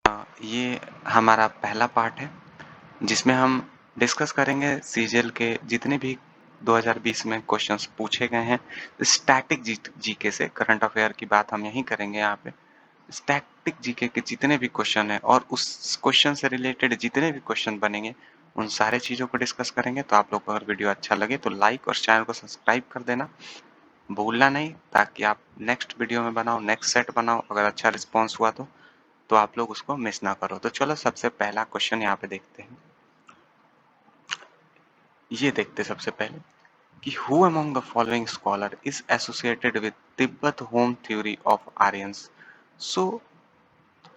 ये हमारा पहला पार्ट है जिसमें हम डिस्कस करेंगे सीजीएल के जितने भी 2020 में क्वेश्चंस पूछे गए हैं। स्टैटिक जीके से करंट अफेयर की बात हम यहीं करेंगे यहाँ पे। स्टैटिक जीके के जितने भी क्वेश्चन हैं और उस क्वेश्चन से रिलेटेड जितने भी क्वेश्चन बनेंगे उन सारे चीज़ों को डिस्कस करेंगे। तो आप लोग को अगर वीडियो अच्छा लगे तो लाइक और चैनल को सब्सक्राइब कर देना भूलना नहीं, ताकि आप नेक्स्ट वीडियो में बनाओ, नेक्स्ट सेट बनाओ, अगर अच्छा रिस्पॉन्स हुआ तो आप लोग उसको मिस ना करो। तो चलो सबसे पहला क्वेश्चन यहाँ पे देखते हैं। ये देखते सबसे पहले कि who among the following scholar is associated with Tibet home theory of Aryans. So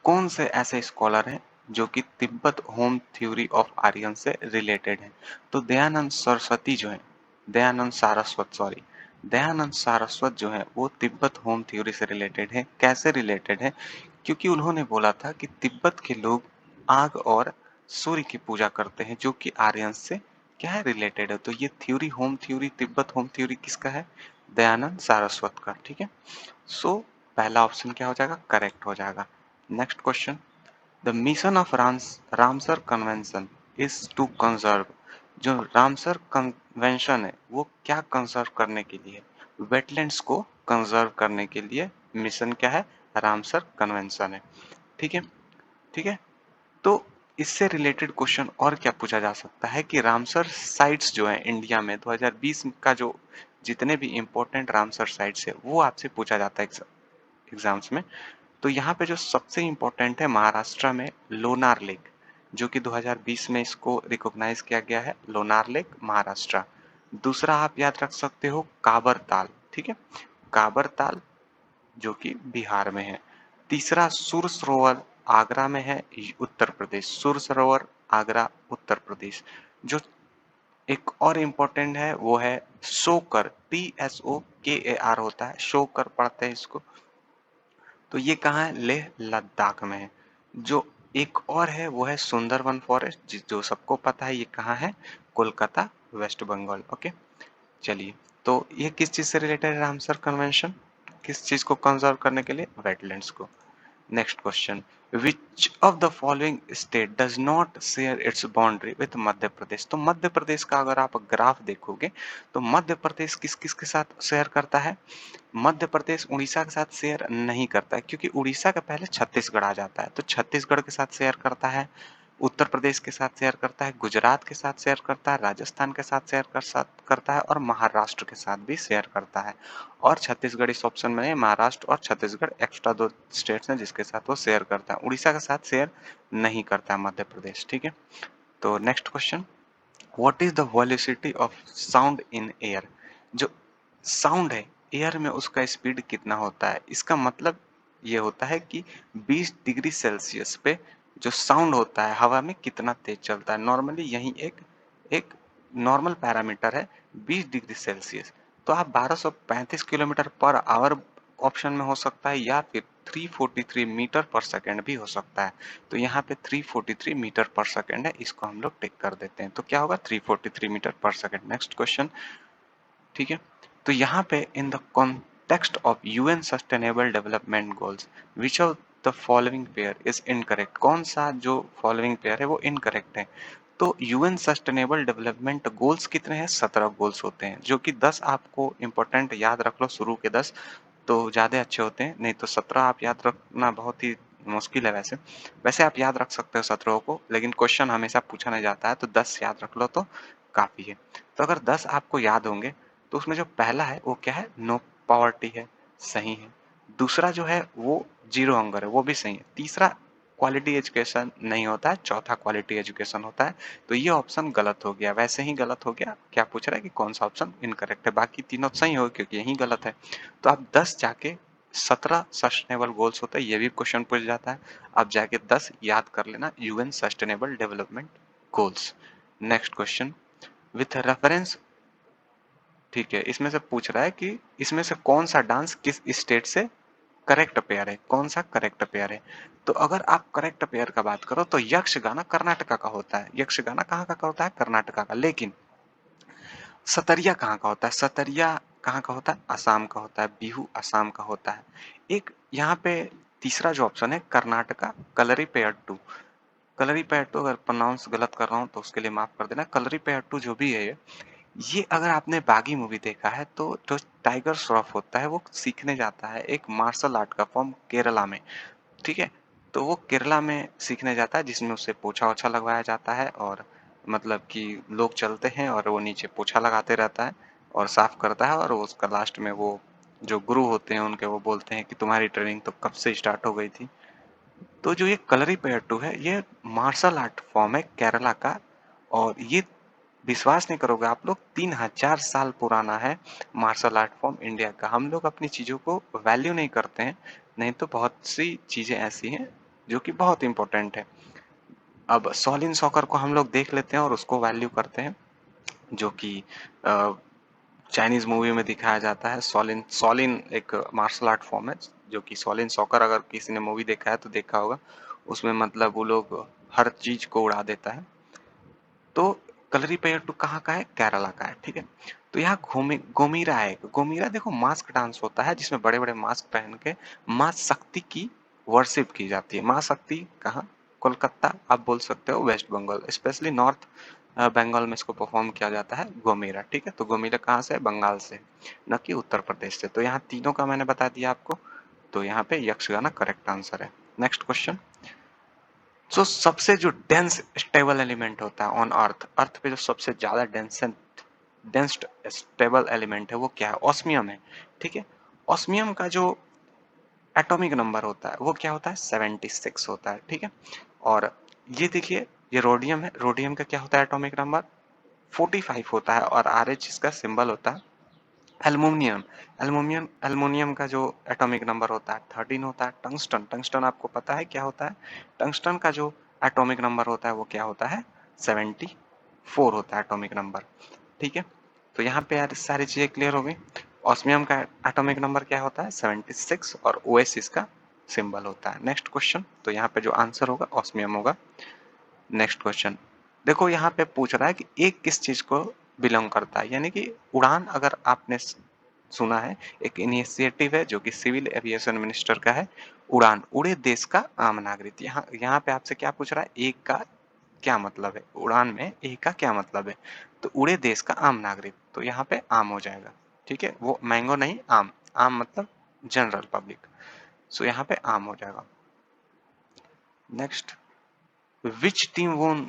कौन से ऐसे स्कॉलर हैं जो कि Tibet home theory of Aryan से रिलेटेड हैं? तो दयानंद सरस्वती जो है, दयानंद सारस्वत सॉरी, दयानंद सारस्वत जो है वो तिब्बत होम थ्योरी से रिलेटेड है। कैसे रिलेटेड है? क्योंकि उन्होंने बोला था कि तिब्बत के लोग आग और सूर्य की पूजा करते हैं, जो कि आर्यंस से क्या है, रिलेटेड है। तो ये theory, home theory, Tibet home theory किसका है? दयानंद सारस्वत का। ठीक है, सो पहला ऑप्शन क्या हो जाएगा? करेक्ट हो जाएगा। Next question, the mission of Ramsar convention is to conserve. जो रामसर कन्वेंशन है वो क्या कंजर्व करने के लिए? वेटलैंड्स को कंजर्व करने के लिए मिशन क्या है? रामसर कन्वेंशन है। ठीक है, ठीक है। तो इससे रिलेटेड क्वेश्चन और क्या पूछा जा सकता है कि रामसर साइट्स जो है इंडिया में 2020 का जो जितने भी इंपॉर्टेंट रामसर साइट्स है वो आपसे पूछा जाता है एग्जाम्स में। तो यहाँ पे जो सबसे इम्पोर्टेंट है महाराष्ट्र में लोनार लेक, जो कि 2020 में इसको रिकॉग्नाइज किया गया है, लोनार लेक महाराष्ट्र। दूसरा आप याद रख सकते हो काबर ताल। ठीक है, काबर ताल जो कि बिहार में है। तीसरा सुर सरोवर आगरा में है, उत्तर प्रदेश। सुर सरोवर आगरा उत्तर प्रदेश। जो एक और इम्पोर्टेंट है वो है शोकर, TSOKAR होता है, शोकर पढ़ते हैं इसको। तो ये कहाँ है? लेह लद्दाख में है। जो एक और है वो है सुंदरवन फॉरेस्ट, जो सबको पता है, ये कहाँ है? कोलकाता वेस्ट बंगाल। ओके, चलिए, तो ये किस चीज से रिलेटेड है रामसर कन्वेंशन? किस चीज को कंजर्व करने के लिए? वेटलैंड्स को। Next question, which of the following state does not share its boundary with Madhya Pradesh. तो मध्य प्रदेश का अगर आप ग्राफ देखोगे तो मध्य प्रदेश किस किस के साथ शेयर करता है? मध्य प्रदेश उड़ीसा के साथ शेयर नहीं करता है, क्योंकि उड़ीसा के पहले छत्तीसगढ़ आ जाता है। तो छत्तीसगढ़ के साथ शेयर करता है, उत्तर प्रदेश के साथ शेयर करता है, गुजरात के साथ शेयर करता है, राजस्थान के साथ शेयर करता है और महाराष्ट्र के साथ भी शेयर करता है। और छत्तीसगढ़ इस ऑप्शन में है। महाराष्ट्र और छत्तीसगढ़ एक्स्ट्रा दो स्टेट्स हैं जिसके साथ वो शेयर करता है। उड़ीसा के साथ शेयर नहीं करता है मध्य प्रदेश। ठीक है, तो next question, what is the velocity of sound in air. जो साउंड है एयर में उसका स्पीड कितना होता है? इसका मतलब ये होता है कि 20 डिग्री सेल्सियस पे जो साउंड होता है हवा में कितना तेज चलता है। नॉर्मली यही एक एक नॉर्मल पैरामीटर है 20 डिग्री सेल्सियस। तो आप 1235 किलोमीटर पर आवर ऑप्शन में हो सकता है, या फिर 343 मीटर पर सेकेंड भी हो सकता है। तो यहाँ पे 343 मीटर पर सेकेंड है, इसको हम लोग टिक कर देते हैं। तो क्या होगा? 343 मीटर पर सेकेंड। नेक्स्ट क्वेश्चन, ठीक है। तो यहाँ पे in the context of UN sustainable development goals which of the following pair is incorrect. कौन सा जो फॉलोइंग पेयर है वो इनकरेक्ट है? तो यूएन सस्टेनेबल डेवलपमेंट गोल्स कितने हैं? 17 गोल्स होते हैं, जो कि 10 आपको इंपॉर्टेंट याद रख लो, शुरू के 10 तो ज़्यादा अच्छे होते हैं, नहीं तो 17 आप याद रखना बहुत ही मुश्किल है। वैसे वैसे आप याद रख सकते हो 17 को, लेकिन क्वेश्चन हमेशा पूछा नहीं जाता है, तो 10 याद रख लो तो काफ़ी है। तो अगर 10 आपको याद होंगे तो उसमें जो पहला है वो क्या है? नो पॉवर्टी है, सही है। दूसरा जो है वो जीरो हंगर है, वो भी सही है। तीसरा क्वालिटी एजुकेशन नहीं होता है, चौथा क्वालिटी एजुकेशन होता है। तो ये ऑप्शन गलत हो गया, वैसे ही गलत हो गया। क्या पूछ रहा है कि कौन सा ऑप्शन इनकरेक्ट है? बाकी तीनों सही हो क्योंकि यही गलत है। तो आप 10 जाके 17 सस्टेनेबल गोल्स होता है, ये भी क्वेश्चन पूछ जाता है। आप जाके 10 याद कर लेना, UN sustainable development goals. Next question, with reference, ठीक है, इसमें से पूछ रहा है कि इसमें से कौन सा डांस किस स्टेट से करेक्ट पेयर है? कौन सा करेक्ट पेयर है? तो अगर आप करेक्ट पेयर का बात करो तो यक्षगाना कर्नाटका का होता है। यक्षगाना कहाँ का होता है? कर्नाटका का। लेकिन सतरिया कहाँ का होता है? सतरिया कहाँ का होता है? असम का होता है। बिहू असम का होता है। एक यहाँ पे तीसरा जो ऑप्शन है कर्नाटका कलरीपयट्टू। कलरीपयट्टू अगर प्रोनाउंस गलत कर रहा हूँ तो उसके लिए माफ कर देना। कलरीपयट्टू जो भी है ये अगर आपने बागी मूवी देखा है तो जो टाइगर श्रॉफ होता है वो सीखने जाता है एक मार्शल आर्ट का फॉर्म केरला में, ठीक है? तो वो केरला में सीखने जाता है जिसमें उसे पोछा-वोछा लगवाया जाता है और मतलब कि लोग चलते हैं और वो नीचे पोछा लगाते रहता है और साफ करता है और वो उसका लास्ट में वो जो गुरु होते हैं उनके वो बोलते हैं कि तुम्हारी ट्रेनिंग तो कब से स्टार्ट हो गई थी। तो जो ये कलरीपयट्टू है ये मार्शल आर्ट फॉर्म है केरला का और ये विश्वास नहीं करोगे आप लोग 3000 साल पुराना है मार्शल आर्ट फॉर्म इंडिया का। हम लोग अपनी चीज़ों को वैल्यू नहीं करते हैं, नहीं तो बहुत सी चीज़ें ऐसी हैं जो कि बहुत इंपॉर्टेंट है। अब सॉलिन सॉकर को हम लोग देख लेते हैं और उसको वैल्यू करते हैं जो कि अ, चाइनीज़ मूवी में दिखाया जाता है। सॉलिन सॉलिन एक मार्शल आर्ट फॉर्म है जो कि सॉलिन सॉकर अगर किसी ने मूवी देखा है तो देखा होगा। उसमें मतलब वो लोग हर चीज़ को उड़ा देता है। तो कलरीपयट्टू कहाँ का है? केरला का है, ठीक है? तो यहाँ गोमीरा है। गोमीरा देखो मास्क डांस होता है जिसमें बड़े-बड़े मास्क पहन के माँ शक्ति की वर्शिप की जाती है। माँ शक्ति कहाँ? कोलकाता आप बोल सकते हो वेस्ट बंगाल स्पेशली नॉर्थ बंगाल में इसको परफॉर्म किया जाता है गोमीरा, ठीक है? तो गोमीरा कहाँ से है? बंगाल से, न कि उत्तर प्रदेश से। तो यहाँ तीनों का मैंने बता दिया आपको। तो यहाँ पे यक्षगाना करेक्ट आंसर है। Next question. सो सबसे जो डेंस स्टेबल एलिमेंट होता है ऑन अर्थ, अर्थ पे जो सबसे ज्यादा डेंस स्टेबल एलिमेंट है वो क्या है? ऑस्मियम है, ठीक है? ऑस्मियम का जो एटॉमिक नंबर होता है वो क्या होता है? 76 होता है, ठीक है? और ये देखिए ये रोडियम है, रोडियम का क्या होता है एटॉमिक नंबर? 45 होता है और आर एच इसका सिंबल होता है। एल्युमिनियम एल्युमिनियम एल्युमिनियम का जो एटॉमिक नंबर होता है 13 होता है। टंगस्टन टंगस्टन आपको पता है क्या होता है? टंगस्टन का जो एटॉमिक नंबर होता है वो क्या होता है? 74 होता है एटॉमिक नंबर, ठीक है? तो यहाँ पे यार सारी चीजें क्लियर हो गई। ऑस्मियम का एटॉमिक नंबर क्या होता है? 76 और ओएस इसका सिंबल होता है। Next question. तो यहाँ पे जो आंसर होगा ऑस्मियम होगा। Next question. देखो यहाँ पे पूछ रहा है कि एक किस चीज को बिलोंग करता है, यानी कि उड़ान अगर आपने सुना है एक इनिशिएटिव है जो कि सिविल एविएशन मिनिस्टर का है। उड़ान उड़े देश का आम नागरिक। यहाँ यहाँ पे आपसे क्या पूछ रहा है? एक का क्या मतलब है? उड़ान में एक का क्या मतलब है? तो उड़े देश का आम नागरिक, तो यहाँ पे आम हो जाएगा, ठीक है? वो मैंगो नहीं, आम। आम मतलब जनरल पब्लिक। सो यहाँ पे आम हो जाएगा। Next. Which team won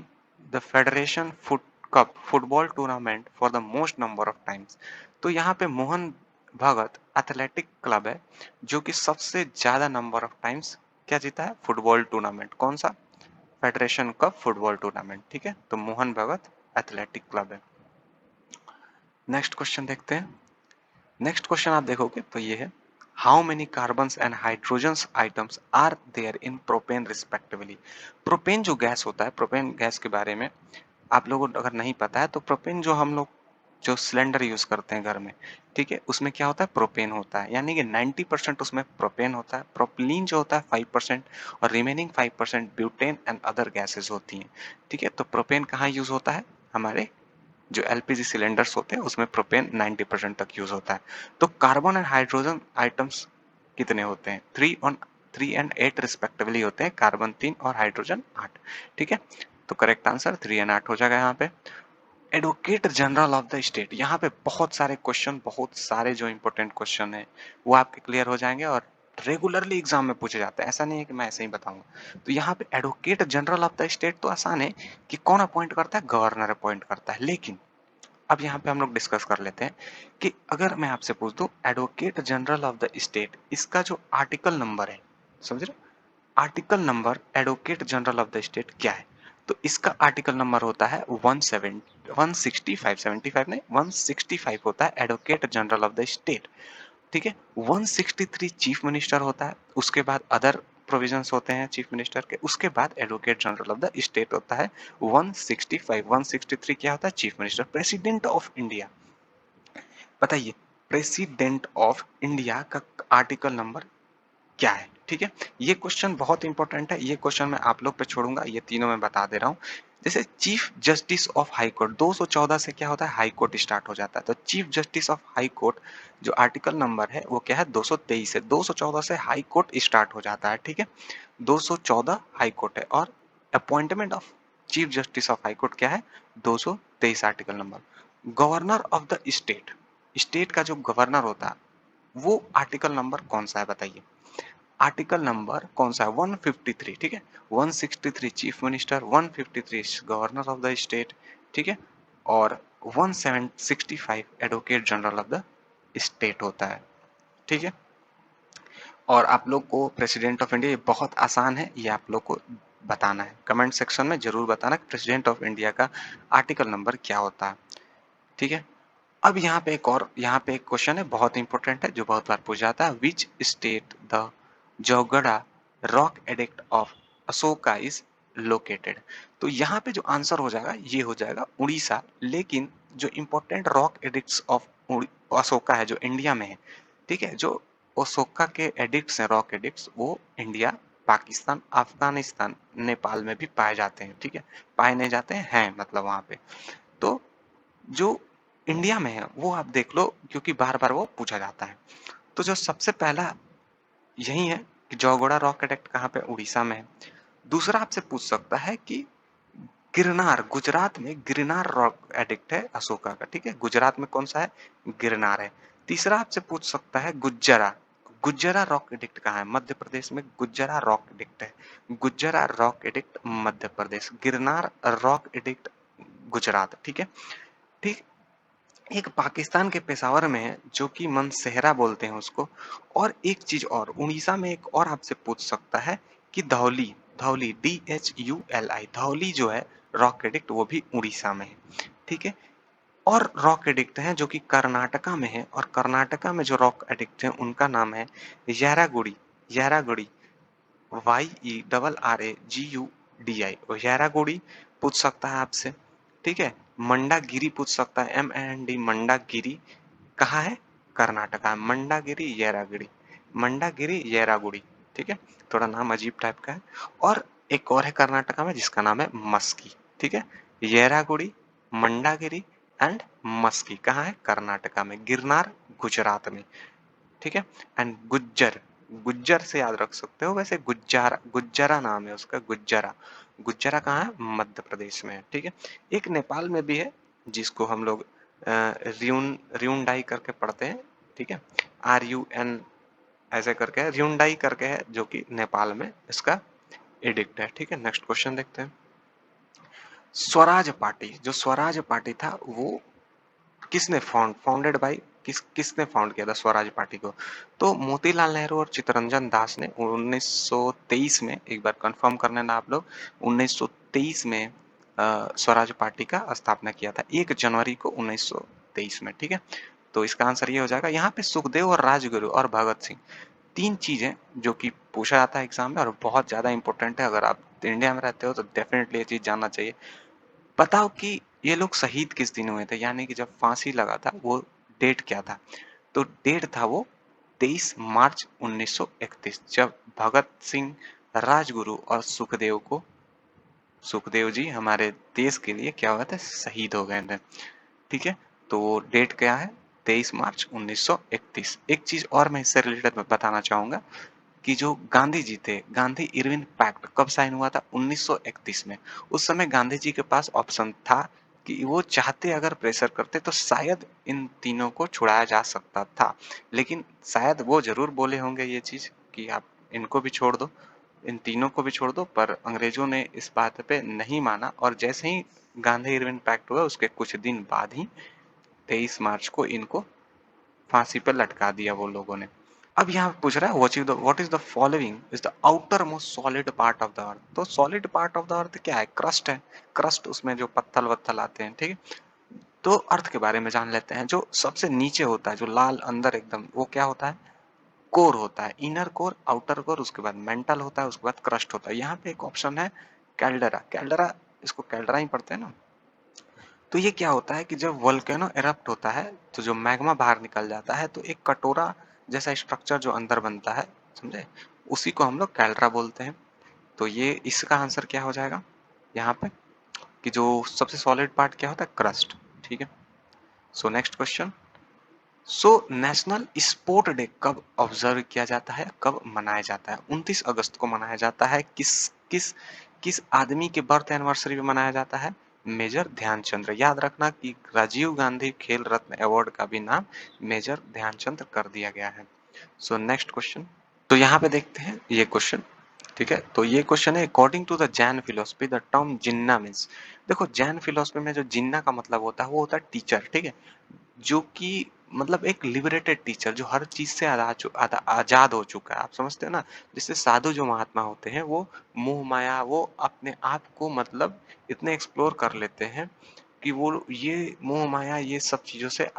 the Federation Foot Cup football tournament for the most number of times? तो यहाँ पे मोहन भगत एथलेटिक क्लब है जो कि सबसे ज्यादा नंबर ऑफ टाइम्स क्या जीता है? Football tournament. कौन सा? फेडरेशन कप फुटबॉल टूर्नामेंट, ठीक है? तो मोहन भगत एथलेटिक क्लब है। नेक्स्ट क्वेश्चन देखते हैं। नेक्स्ट क्वेश्चन आप देखोगे तो ये है how many carbons and hydrogens atoms are there in propane respectively. Propane जो गैस होता है, प्रोपेन गैस के बारे में आप लोगों को अगर नहीं पता है तो प्रोपेन जो हम लोग जो सिलेंडर यूज करते हैं घर में, ठीक है, उसमें क्या होता है? प्रोपेन होता है, यानी कि 90% उसमें प्रोपेन होता है। प्रोपलीन जो होता है 5% और remaining 5% butane and other gases होती हैं, ठीक है? तो प्रोपेन कहाँ यूज होता है? हमारे जो एलपीजी सिलेंडर्स होते हैं उसमें प्रोपेन 90% तक यूज होता है। तो कार्बन एंड हाइड्रोजन आइटम्स कितने होते हैं? 3 और 8 रिस्पेक्टिवली होते हैं। कार्बन 3 और हाइड्रोजन 8, ठीक है? तो करेक्ट आंसर 3 एंड 8 हो जाएगा यहाँ पे। Advocate general of the state, यहाँ पे बहुत सारे क्वेश्चन, बहुत सारे जो इंपॉर्टेंट क्वेश्चन है वो आपके क्लियर हो जाएंगे और रेगुलरली एग्जाम में पूछे जाते हैं, ऐसा नहीं है कि मैं ऐसे ही बताऊंगा। तो यहाँ पे advocate general of the state तो आसान है कि कौन अपॉइंट करता है? गवर्नर अपॉइंट करता है। लेकिन अब यहाँ पे हम लोग डिस्कस कर लेते हैं कि अगर मैं आपसे पूछ दूं advocate general of the state इसका जो आर्टिकल नंबर है, समझ रहे? Article number advocate general of the state क्या है? तो इसका आर्टिकल नंबर होता है 165, 75 नहीं 165 होता है advocate general of the state, ठीक है? 163 चीफ मिनिस्टर होता है, उसके बाद अदर प्रोविजंस होते हैं चीफ मिनिस्टर के, उसके बाद advocate general of the state होता है 165। 163 क्या होता है? Chief minister. President of India, बताइए प्रेसिडेंट ऑफ इंडिया का आर्टिकल नंबर क्या है? ठीक है, ये क्वेश्चन बहुत इंपॉर्टेंट है। ये क्वेश्चन मैं आप लोग पे छोड़ूंगा, ये तीनों मैं बता दे रहा हूँ। जैसे chief justice of high court 214 से क्या होता है, हाई कोर्ट स्टार्ट हो जाता है। तो chief justice of high court जो आर्टिकल नंबर है वो क्या है, 223 है। 214 से हाई कोर्ट स्टार्ट हो जाता है, ठीक है। 214 हाई कोर्ट है और appointment of chief justice of high court क्या है, 223 article number. Governor of the state, state का जो गवर्नर होता है वो आर्टिकल नंबर कौन सा है बताइए। आर्टिकल नंबर कौन सा है, 153, ठीक है। 163 chief minister, 153 governor of the state, ठीक है। और 1765 advocate general of the state होता है, ठीक है। और आप लोग को प्रेसिडेंट ऑफ इंडिया, ये बहुत आसान है, ये आप लोग को बताना है, कमेंट सेक्शन में जरूर बताना कि प्रेसिडेंट ऑफ इंडिया का आर्टिकल नंबर क्या होता है, ठीक है। अब यहाँ पे एक क्वेश्चन है बहुत इंपॉर्टेंट है जो बहुत बार पूछा जाता है, which state the Jaugada rock edict of Ashoka is located. तो यहाँ पे जो आंसर हो जाएगा ये हो जाएगा उड़ीसा, लेकिन जो important rock addicts of Ashoka है जो इंडिया में है, ठीक है, जो अशोका के एडिक्ट्स हैं, रॉक एडिक्ट्स, वो इंडिया, पाकिस्तान, अफगानिस्तान, नेपाल में भी पाए जाते हैं, ठीक है। पाए नहीं जाते हैं मतलब वहां पे। तो जो इंडिया में है वो आप देख लो क्योंकि बार बार वो पूछा जाता है। तो जो सबसे पहला यही है कि जौगोड़ा रॉक अटैक कहाँ पे, उड़ीसा में है। दूसरा आपसे पूछ सकता है कि गिरनार, गुजरात में गिरनार रॉक एडिक्ट है अशोका का, ठीक है। गुजरात में कौन सा है, गिरनार है। तीसरा आपसे पूछ सकता है गुज्जरा, गुज्जरा रॉक एडिक्ट कहाँ है, मध्य प्रदेश में गुज्जरा रॉक एडिक्ट है। गुज्जरा rock edict Madhya Pradesh, Girnar rock edict Gujarat, ठीक है। ठीक। एक पाकिस्तान के पेशावर में है जो कि मनसेहरा बोलते हैं उसको। और एक चीज और, उड़ीसा में एक और आपसे पूछ सकता है कि धौली, धौली DHULI, धौली जो है रॉक एडिक्ट वो भी उड़ीसा में है, ठीक है। और रॉक एडिक्ट हैं जो कि कर्नाटका में है, और कर्नाटका में जो रॉक एडिक्ट हैं उनका नाम है यारागुड़ी, यारागुड़ी, YERRAGUDI, यारागुड़ी पूछ सकता है आपसे, ठीक है। मंडागिरी पूछ सकता है, MND मंडागिरी कहाँ है, कर्नाटका, मंडागिरी येरागिरी, मंडागिरी येरागुड़ी, ठीक है। थोड़ा नाम अजीब टाइप का है। और एक और है कर्नाटका में जिसका नाम है मस्की, ठीक है। येरागुड़ी, मंडागिरी एंड मस्की कहाँ है, कर्नाटका में। गिरनार गुजरात में, ठीक है। एंड गुज्जर, गुज्जर से याद रख सकते हो, वैसे गुज्जारा, गुज्जरा नाम है उसका, गुज्जरा, गुज्जरा कहाँ है, मध्य प्रदेश में है, ठीक है। एक नेपाल में भी है जिसको हम लोग र्यूनडाई करके पढ़ते हैं, ठीक है। RUN ऐसे करके है, र्यूनडाई करके है जो कि नेपाल में इसका एडिक्ट है, ठीक है। नेक्स्ट क्वेश्चन देखते हैं। स्वराज पार्टी, जो स्वराज पार्टी था वो किसने फाउंडेड बाय, किसने फाउंड किया था स्वराज पार्टी को। तो मोतीलाल नेहरू और चित्तरंजन दास ने 1923 में, एक बार कंफर्म कर लेना आप लोग, 1923 में स्वराज पार्टी का स्थापना किया था, 1 जनवरी को 1923 में, ठीक है। तो इसका आंसर ये हो जाएगा। यहाँ पे सुखदेव और राजगुरु और भगत सिंह, तीन चीजें जो कि पूछा जाता है एग्जाम में और बहुत ज्यादा इंपॉर्टेंट है, अगर आप इंडिया में रहते हो तो डेफिनेटली ये चीज जानना चाहिए। बताओ कि ये लोग शहीद किस दिन हुए थे, यानी कि जब फांसी लगा था वो डेट क्या था। तो डेट था वो 23 मार्च 1931, जब भगत सिंह, राजगुरु और सुखदेव को, सुखदेव जी हमारे देश के लिए क्या हुआ था, शहीद हो गए थे, ठीक है। तो वो डेट क्या है, 23 मार्च 1931। एक चीज और मैं इससे रिलेटेड में बताना चाहूंगा कि जो गांधी जी थे, गांधी इरविन पैक्ट कब साइन हुआ था, 1931 में। उस समय गांधी जी के पास ऑप्शन था कि वो चाहते अगर प्रेशर करते तो शायद इन तीनों को छुड़ाया जा सकता था, लेकिन शायद वो जरूर बोले होंगे ये चीज कि आप इनको भी छोड़ दो, इन तीनों को भी छोड़ दो, पर अंग्रेजों ने इस बात पे नहीं माना और जैसे ही गांधी इरविन पैक्ट हुआ उसके कुछ दिन बाद ही 23 मार्च को इनको फांसी पर लटका दिया वो लोगों ने। अब यहाँ पूछ रहा है what is the following is the outer most solid part of the earth. तो solid part of the earth क्या है, क्रस्ट है, क्रस्ट, उसमें जो पत्थल वत्थल आते हैं, ठीक है। तो अर्थ के बारे में जान लेते हैं। जो सबसे नीचे होता है, जो लाल अंदर एकदम, वो क्या होता है, कोर होता है, इनर कोर, आउटर कोर, उसके बाद मेंटल होता है, उसके बाद क्रस्ट होता है। यहाँ पे एक ऑप्शन है कैल्डरा, कैल्डरा, इसको कैल्डरा ही पढ़ते हैं ना। तो ये क्या होता है कि जब वोल्केनो एरप्ट होता है तो जो मैग्मा बाहर निकल जाता है तो एक कटोरा जैसा स्ट्रक्चर जो अंदर बनता है, समझे, उसी को हम लोग कैल्ड्रा बोलते हैं। तो ये इसका आंसर क्या हो जाएगा यहाँ पे, कि जो सबसे सॉलिड पार्ट क्या होता है, क्रस्ट। ठीक है, so next question. So national sport day कब ऑब्जर्व किया जाता है, कब मनाया जाता है? 29 अगस्त को मनाया जाता है। किस किस किस आदमी के बर्थ एनिवर्सरी पे मनाया जाता है? मेजर ध्यानचंद्र। याद रखना कि राजीव गांधी खेल रत्न अवार्ड का भी नाम मेजर ध्यानचंद्र कर दिया गया है। So next question. तो यहाँ पे देखते हैं ये क्वेश्चन। ठीक है, तो ये क्वेश्चन है, according to the Jain philosophy the term Jina means. देखो, जैन फिलोसफी में जो जिन्ना का मतलब होता है वो होता है टीचर। ठीक है, जो कि मतलब एक लिबरेटेड टीचर जो हर चीज से आजाद हो चुका है। आप समझते हो ना? जैसे साधु जो महात्मा होते हैं वो मोह माया, वो अपने आप को मतलब इतने एक्सप्लोर कर लेते हैं कि वो ये मोह माया ये सब चीजों से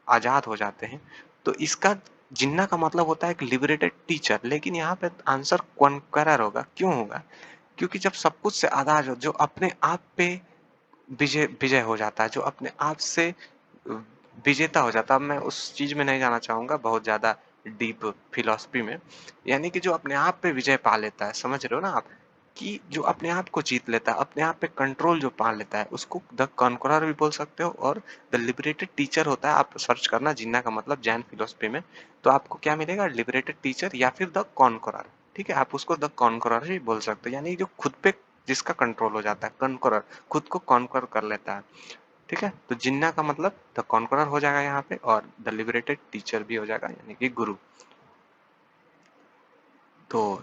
आजाद हो जाते हैं। तो इसका जिन्ना का मतलब होता है एक लिबरेटेड टीचर। लेकिन यहाँ पे आंसर कॉन्करर होगा। क्यों होगा? क्योंकि जब सब कुछ से आजाद हो, जो अपने आप पे विजय विजय हो जाता है, जो अपने आप से विजेता हो जाता है। अब मैं उस चीज में नहीं जाना चाहूंगा बहुत ज्यादा डीप फिलॉसफी में। यानी कि जो अपने आप पे विजय पा लेता है, समझ रहे हो ना आप? कि जो अपने आप को जीत लेता है, अपने आप पे कंट्रोल जो पा लेता है, उसको द कॉन्करर भी बोल सकते हो और द लिबरेटेड टीचर होता है। आप सर्च करना जिन्ना का मतलब जैन फिलोसफी में, तो आपको क्या मिलेगा? लिबरेटेड टीचर या फिर द कॉन्करर। ठीक है, आप उसको द कॉन्करर ही बोल सकते हो, यानी जो खुद पे जिसका कंट्रोल हो जाता है, कॉन्करर, खुद को कॉन्कर कर लेता है। ठीक है, तो जिन्ना का मतलब द कॉन्करर हो जाएगा यहाँ पे, और द लिबरेटेड टीचर भी हो जाएगा, यानी कि गुरु। तो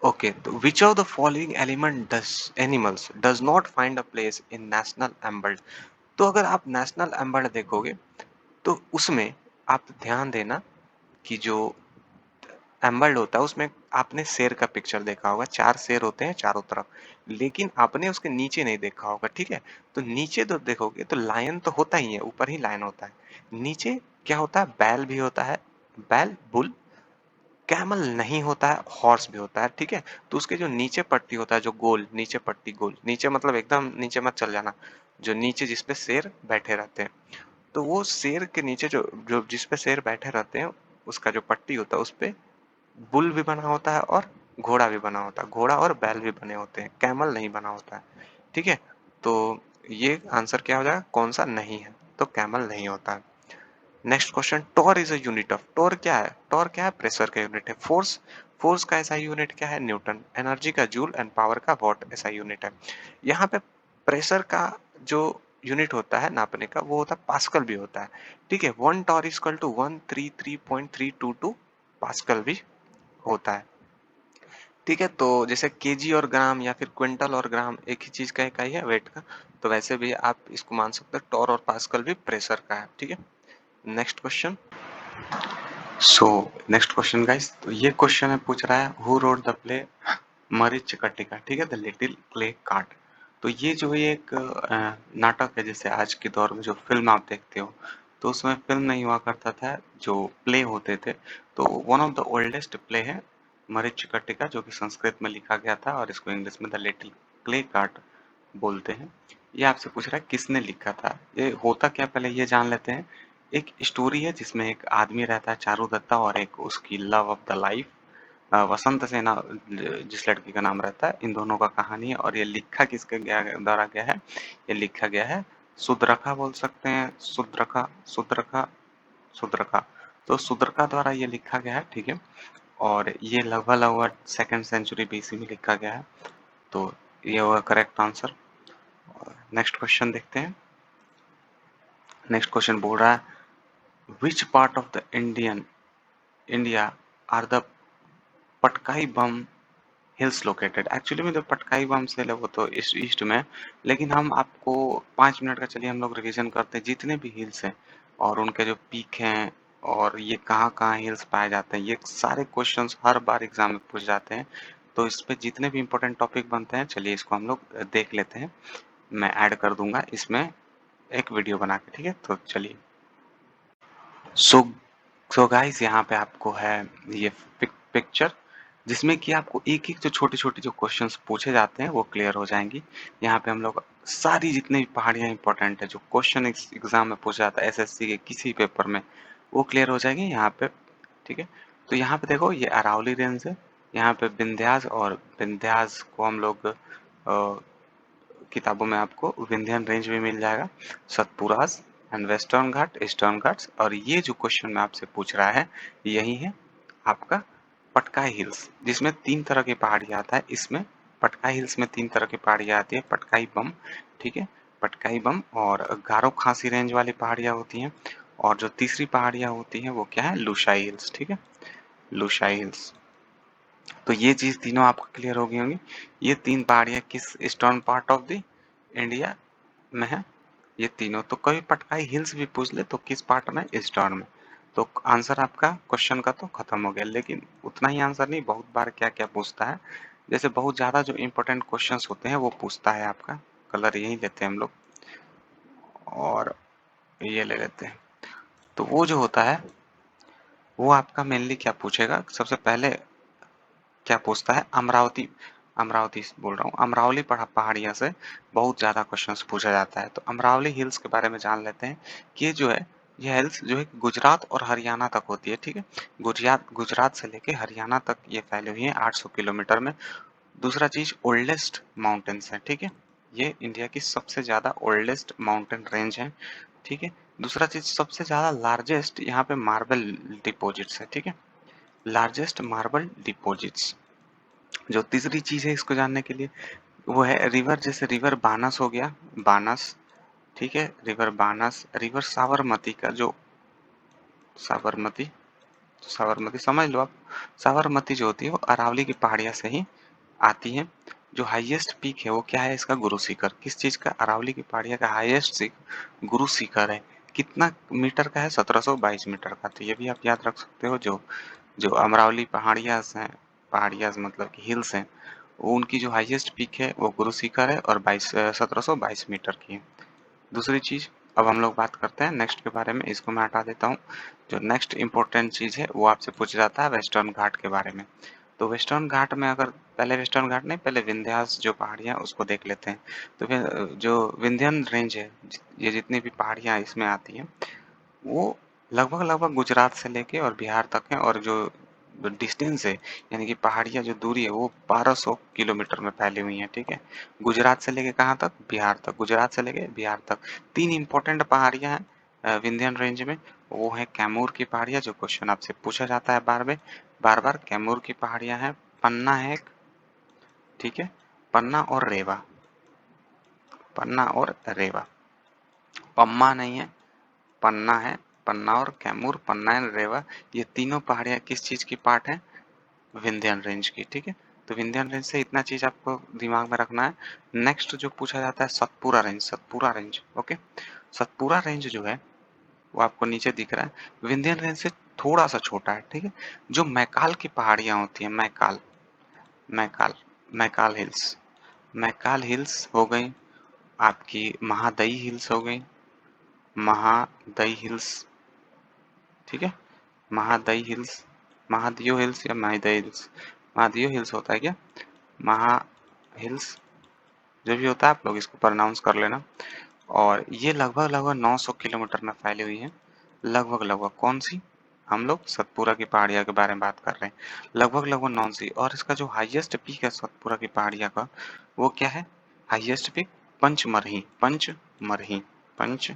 ओके, तो which of the following element does animals does not find a place in national emblem? तो अगर आप नेशनल एम्बल्ड देखोगे तो उसमें आप ध्यान देना कि जो एम्बल्ड होता है उसमें आपने शेर का पिक्चर देखा होगा, 4 शेर होते हैं चारों तरफ, लेकिन आपने उसके नीचे नहीं देखा होगा। ठीक है, तो नीचे तो देखोगे तो लायन तो होता ही है, ऊपर ही लायन होता है। नीचे क्या होता है? बैल भी होता है, बैल बुल। कैमल नहीं होता है, हॉर्स भी होता है। ठीक है, तो उसके जो नीचे पट्टी होता है, जो गोल नीचे पट्टी, गोल नीचे मतलब एकदम नीचे मत चल जाना, जो नीचे जिसपे शेर बैठे रहते हैं, तो वो शेर के नीचे जो जो जिसपे शेर बैठे रहते हैं, उसका जो पट्टी होता है उस पे बुल भी बना होता है और घोड़ा भी बना होता है। घोड़ा और बैल भी बने होते हैं, कैमल नहीं बना होता है। ठीक है, तो ये आंसर क्या हो जाएगा? कौन सा नहीं है? तो कैमल नहीं होता है। Next question. Torr is a unit of, torr क्या है? टॉर क्या है? प्रेशर का यूनिट है। फोर्स, फोर्स का ऐसा यूनिट क्या है? न्यूटन। एनर्जी का जूल एंड पावर का वॉट ऐसा यूनिट है। यहाँ पे प्रेशर का जो यूनिट होता है नापने का वो होता है पास्कल भी होता है। ठीक है, 1 टॉर इक्वल टू 133.322 पास्कल भी होता है। ठीक है, तो जैसे केजी और ग्राम या फिर क्विंटल और ग्राम एक ही चीज का इकाई है वेट का, तो वैसे भी आप इसको मान सकते हो टॉर और पास्कल भी प्रेशर का है। ठीक है, next question. So next question guys, तो ये क्वेश्चन है, पूछ रहा है हु रोड द प्ले मरीचिका। ठीक है, द लिटिल क्ले कार्ट। तो ये जो ये एक नाटक है, जैसे आज के दौर में जो फिल्म आप देखते हो, तो उसमें फिल्म नहीं हुआ करता था, जो प्ले होते थे। तो one of the oldest play है मरीचिका, जो कि संस्कृत में लिखा गया था और इसको इंग्लिश में द लिटिल क्ले कार्ट बोलते हैं। ये आपसे पूछ रहा है किसने लिखा था, ये होता क्या, पहले ये जान लेते हैं। एक स्टोरी है जिसमें एक आदमी रहता है चारुदत्ता और एक उसकी लव ऑफ द लाइफ वसंत सेना, जिस लड़की का नाम रहता है। इन दोनों का कहानी है, और ये लिखा किसके द्वारा गया है? ये लिखा गया है सुद्रखा, बोल सकते हैं सुद्रखा, सुद्रखा, सुद्रखा। तो सुद्रखा द्वारा ये लिखा गया है। ठीक है, और ये लगभग लगभग 2nd सेंचुरी बीसी में लिखा गया है। तो ये होगा करेक्ट आंसर। नेक्स्ट क्वेश्चन देखते हैं। नेक्स्ट क्वेश्चन बोल रहा है which part of the India are the Patkai Bum hills located? Actually में जो पटकाई बम हिल है वो तो इस ईस्ट में है, लेकिन हम आपको 5 मिनट का चलिए हम लोग रिवीजन करते हैं जितने भी हिल्स हैं और उनके जो पीक हैं और ये कहाँ कहाँ हिल्स पाए जाते हैं। ये सारे क्वेश्चंस हर बार एग्जाम में पूछ जाते हैं, तो इस पे जितने भी इंपॉर्टेंट टॉपिक बनते हैं, चलिए इसको हम लोग देख लेते हैं। मैं ऐड कर दूंगा इसमें एक वीडियो बना के। ठीक है, तो चलिए। सो सो गाइस, यहाँ पे आपको है ये पिक्चर, जिसमें कि आपको एक एक जो छोटे छोटे जो क्वेश्चंस पूछे जाते हैं वो क्लियर हो जाएंगी। यहाँ पे हम लोग सारी जितनी भी पहाड़ियाँ इंपॉर्टेंट है, जो क्वेश्चन एग्जाम में पूछा जाता है एसएससी के किसी पेपर में, वो क्लियर हो जाएंगे यहाँ पे। ठीक है, तो यहाँ पे देखो ये अरावली रेंज है, यहाँ पे विंध्यास, और विंध्यास को हम लोग किताबों में आपको विंध्यन रेंज भी मिल जाएगा, Satpuras and western Ghat, eastern Ghats. और ये जो क्वेश्चन में आपसे पूछ रहा है यही है आपका पटकाई हिल्स, जिसमें 3 तरह की पहाड़ियाँ आता है। इसमें पटकाई हिल्स में 3 तरह की पहाड़ियाँ आती है, पटकाई बम, ठीक है, पटकाई बम और गारो खासी रेंज वाली पहाड़ियाँ होती हैं। और जो तीसरी पहाड़ियाँ होती हैं वो क्या है, लुशाई हिल्स, ठीक है, लुशाई हिल्स। तो ये चीज तीनों आपको क्लियर हो गई होंगी। ये 3 पहाड़ियाँ किस eastern part of the India में है, ये तीनों। तो कभी पटकाई हिल्स भी पूछ ले तो किस पार्ट में, ईस्टर्न में। तो आंसर आपका क्वेश्चन का तो खत्म हो गया। लेकिन उतना ही आंसर नहीं, बहुत बार क्या क्या पूछता है, जैसे बहुत ज्यादा जो इंपॉर्टेंट क्वेश्चंस होते हैं वो पूछता है आपका। कलर यही लेते हैं हम लोग, और ये ले लेते हैं। तो वो जो होता है वो आपका मेनली क्या पूछेगा, सबसे पहले क्या पूछता है, अमरावती, अमरावती बोल रहा हूँ, अमरावली पहाड़ियाँ से बहुत ज़्यादा क्वेश्चंस पूछा जाता है। तो अमरावली हिल्स के बारे में जान लेते हैं कि ये जो है, ये हिल्स जो है गुजरात और हरियाणा तक होती है, ठीक है। गुजरात गुजरात से लेके हरियाणा तक ये फैली हुई है 800 किलोमीटर में। दूसरा चीज, ओल्डेस्ट माउंटेन्स है, ठीक है, ये इंडिया की सबसे ज़्यादा ओल्डेस्ट माउंटेन रेंज है, ठीक है। दूसरा चीज, सबसे ज़्यादा लार्जेस्ट यहाँ पे मार्बल डिपॉजिट्स है, ठीक है, लार्जेस्ट मार्बल डिपॉजिट्स। जो तीसरी चीज है इसको जानने के लिए, वो है रिवर, जैसे रिवर बानस हो गया, बानस, ठीक है, रिवर बानस, रिवर साबरमती का जो, साबरमती, साबरमती समझ लो आप, साबरमती जो होती है वो अरावली की पहाड़ियाँ से ही आती है। जो हाईएस्ट पीक है वो क्या है इसका, गुरु शिखर। किस चीज का, अरावली की पहाड़ियाँ का हाईएस्ट गुरु शिखर है। कितना मीटर का है, 1722 मीटर का। तो ये भी आप याद रख सकते हो। जो जो अमरावली पहाड़ियाँ हैं, पहाड़ियाँ मतलब कि हिल्स हैं, वो उनकी जो हाईएस्ट पीक है वो गुरु शिखर है और 1722 मीटर की है। दूसरी चीज, अब हम लोग बात करते हैं नेक्स्ट के बारे में, इसको मैं हटा देता हूँ। जो नेक्स्ट इम्पोर्टेंट चीज है वो आपसे पूछ जाता है वेस्टर्न घाट के बारे में। तो वेस्टर्न घाट में अगर, पहले वेस्टर्न घाट नहीं, पहले विंध्यास जो पहाड़ियाँ उसको देख लेते हैं। तो फिर जो विंध्यन रेंज है, ये जितनी भी पहाड़ियाँ इसमें आती हैं वो लगभग लगभग गुजरात से लेके और बिहार तक है। और जो डिस्टेंस है, यानी कि पहाड़ियाँ जो दूरी है वो 1200 किलोमीटर में फैली हुई है, ठीक है। गुजरात से लेके कहाँ तक, बिहार तक, गुजरात से लेके बिहार तक। 3 इंपॉर्टेंट पहाड़ियाँ हैं विंध्यन रेंज में, वो है कैमूर की पहाड़ियाँ, जो क्वेश्चन आपसे पूछा जाता है बार बार। कैमूर की पहाड़ियाँ हैं, पन्ना है एक, ठीक है, पन्ना और रेवा, पन्ना और रेवा, पम्मा नहीं है, पन्ना है। पन्ना और कैमूर, पन्ना एंड रेवा, ये तीनों पहाड़ियाँ किस चीज की पार्ट है, विंध्यन रेंज की, ठीक है। तो विंध्यन रेंज से इतना चीज आपको दिमाग में रखना है। नेक्स्ट जो पूछा जाता है Satpura range, Satpura range, okay. Satpura range जो है वो आपको नीचे दिख रहा है, विंध्यन रेंज से थोड़ा सा छोटा है, ठीक है। जो मैकाल की पहाड़ियां होती हैं, मैकाल, मैकाल, मैकाल हिल्स, मैकाल हिल्स हो गई आपकी, महादई हिल्स हो गई, महादई हिल्स, ठीक है, महादई हिल्स, महादेव हिल्स या महादई हिल्स, महादेव हिल्स होता है क्या, महा हिल्स, जो भी होता है आप लोग इसको प्रोनाउंस कर लेना। और ये लगभग लगभग 900 किलोमीटर में फैली हुई है, लगभग लगभग। कौन सी, हम लोग सतपुरा की पहाड़ियाँ के बारे में बात कर रहे हैं, लगभग लगभग 900। और इसका जो हाईएस्ट पीक है सतपुरा की पहाड़ियाँ का, वो क्या है, हाईएस्ट पीक पंचमरही, पंचमरही, पंच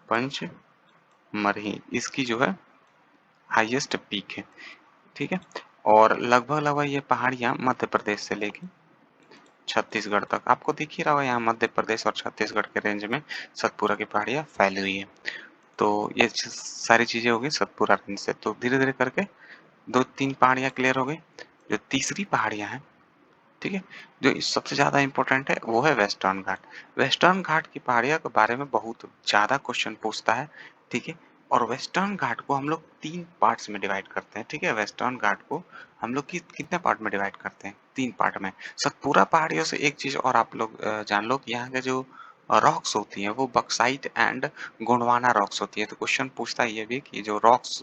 पंचमरही, इसकी जो है हाईएस्ट पीक है, ठीक है। और लगभग लगभग ये पहाड़ियाँ मध्य प्रदेश से लेके छत्तीसगढ़ तक आपको दिख ही रहा होगा, यहाँ मध्य प्रदेश और छत्तीसगढ़ के रेंज में सतपुरा की पहाड़ियाँ फैली हुई है। तो ये सारी चीजें हो गई सतपुरा रेंज से। तो धीरे धीरे करके 2-3 पहाड़ियाँ क्लियर हो गई। जो तीसरी पहाड़ियाँ हैं, ठीक है, जो सबसे ज्यादा इंपॉर्टेंट है वो है वेस्टर्न घाट। वेस्टर्न घाट की पहाड़ियों के बारे में बहुत ज्यादा क्वेश्चन पूछता है, ठीक है। और वेस्टर्न घाट को हम लोग 3 पार्ट्स में डिवाइड करते हैं, ठीक है। वेस्टर्न घाट को हम लोग कितने पार्ट में डिवाइड करते हैं, 3 पार्ट में। सतपुरा पहाड़ियों से एक चीज और आप लोग जान लो कि यहाँ के जो रॉक्स होती हैं वो बक्साइट एंड गोंडवाना रॉक्स होती है। तो क्वेश्चन पूछता है ये भी कि जो rocks,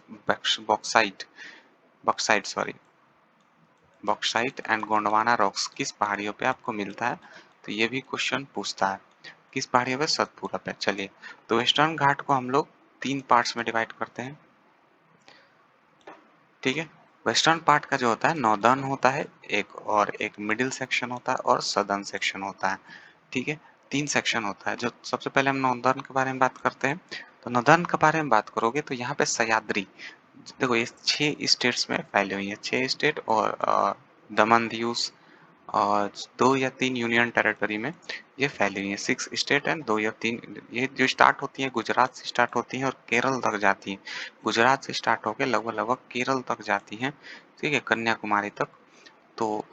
bauxite, bauxite sorry, bauxite and Gondwana rocks किस पहाड़ियों पे आपको मिलता है। तो ये भी क्वेश्चन पूछता है, किस पहाड़ियों पे, सतपुरा पे। चलिए, तो वेस्टर्न घाट को हम लोग 3 पार्ट्स में डिवाइड करते हैं, ठीक है। वेस्टर्न पार्ट का जो होता है नॉर्दर्न होता है एक, और एक मिडिल सेक्शन होता है और सदर्न सेक्शन होता है। ठीक है, 3 सेक्शन होता है। जो सबसे पहले हम नॉर्दर्न के बारे में बात करते हैं। तो नॉर्दर्न के बारे में बात करोगे तो यहाँ पे सह्याद्री, देखो ये 6 स्टेट्स में फैली हुई है, 6 स्टेट और दमन दीव और 2 या 3 यूनियन टेरिटरी में ये फैली हुई है। 6 स्टेट एंड 2 या 3, ये जो स्टार्ट होती है गुजरात से स्टार्ट होती हैं और केरल तक जाती हैं। गुजरात से स्टार्ट होकर लगभग केरल तक जाती हैं, ठीक है, कन्याकुमारी तक। तो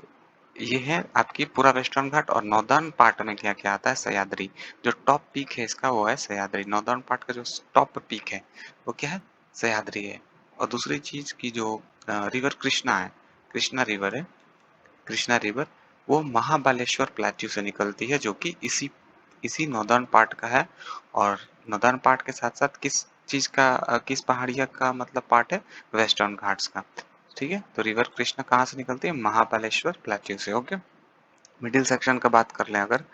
ये है आपकी पूरा वेस्टर्न घाट। और नॉर्दर्न पार्ट में क्या क्या आता है, सह्याद्री। जो टॉप पीक है इसका वो है सह्याद्री। नॉर्दर्न पार्ट का जो टॉप पीक है वो क्या है, सह्याद्री है। और दूसरी चीज की जो रिवर कृष्णा है, कृष्णा रिवर है, कृष्णा रिवर वो महाबालेश्वर प्लेट्यू से निकलती है, जो कि इसी इसी नॉर्दर्न पार्ट का है। और नॉर्दर्न पार्ट के साथ साथ किस चीज का किस पहाड़िया का मतलब पार्ट है, वेस्टर्न घाट्स का। ठीक है, तो रिवर कृष्णा कहाँ से निकलती है, महाबालेश्वर प्लेट्यू से। ओके, मिडिल सेक्शन का बात कर लें अगर,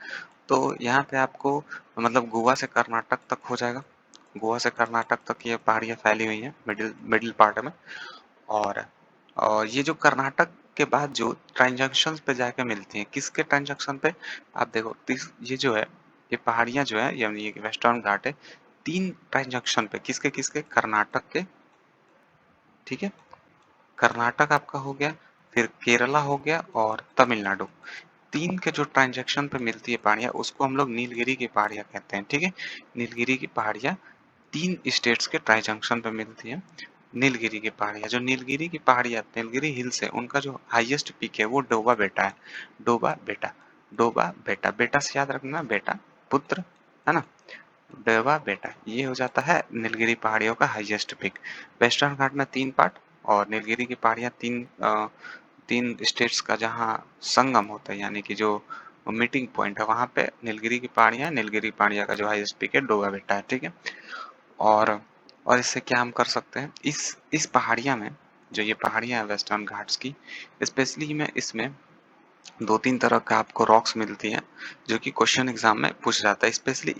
तो यहाँ पे आपको मतलब गोवा से कर्नाटक तक हो जाएगा। गोवा से कर्नाटक तक ये पहाड़ियाँ फैली हुई हैं मिडिल मिडिल पार्ट में। और ये जो कर्नाटक के बाद जो ट्रांजैक्शन पे जाके मिलती हैं, किसके ट्रांजैक्शन पे, आप देखो ये जो है, ये पहाड़ियाँ जो है, यानी ये वेस्टर्न घाट है, 3 ट्रांजैक्शन पे, किसके किसके, कर्नाटक के, ठीक है, कर्नाटक आपका हो गया, फिर केरला हो गया और तमिलनाडु। 3 के जो ट्रांजैक्शन पे मिलती है पहाड़ियाँ उसको हम लोग नीलगिरी की पहाड़ियाँ कहते हैं। ठीक है, नीलगिरी की पहाड़ियाँ 3 स्टेट्स के ट्रांजैक्शन पे मिलती है। नीलगिरी की पहाड़ियाँ, जो नीलगिरी की पहाड़ियाँ नीलगिरी हिल्स है, उनका जो हाईएस्ट पीक है वो डोबा बेटा है। डोबा बेटा, डोबा बेटा, बेटा से याद रखना, बेटा पुत्र, है ना, डोबा बेटा, ये हो जाता है नीलगिरी पहाड़ियों का हाईएस्ट पीक। वेस्टर्न घाट में 3 पार्ट, और नीलगिरी की पहाड़ियाँ 3 स्टेट्स का जहाँ संगम होता है, यानी कि जो मीटिंग पॉइंट है, वहां पे नीलगिरी की पहाड़ियाँ, नीलगिरी पहाड़ियाँ का जो हाईएस्ट पीक है डोबा बेटा है। ठीक है, और इससे क्या हम कर सकते हैं, इस पहाड़ियाँ में, जो ये पहाड़ियाँ हैं वेस्टर्न घाट्स की, स्पेशली में इसमें 2-3 तरह का आपको रॉक्स मिलती हैं, जो कि क्वेश्चन एग्जाम में पूछ जाता है। स्पेशली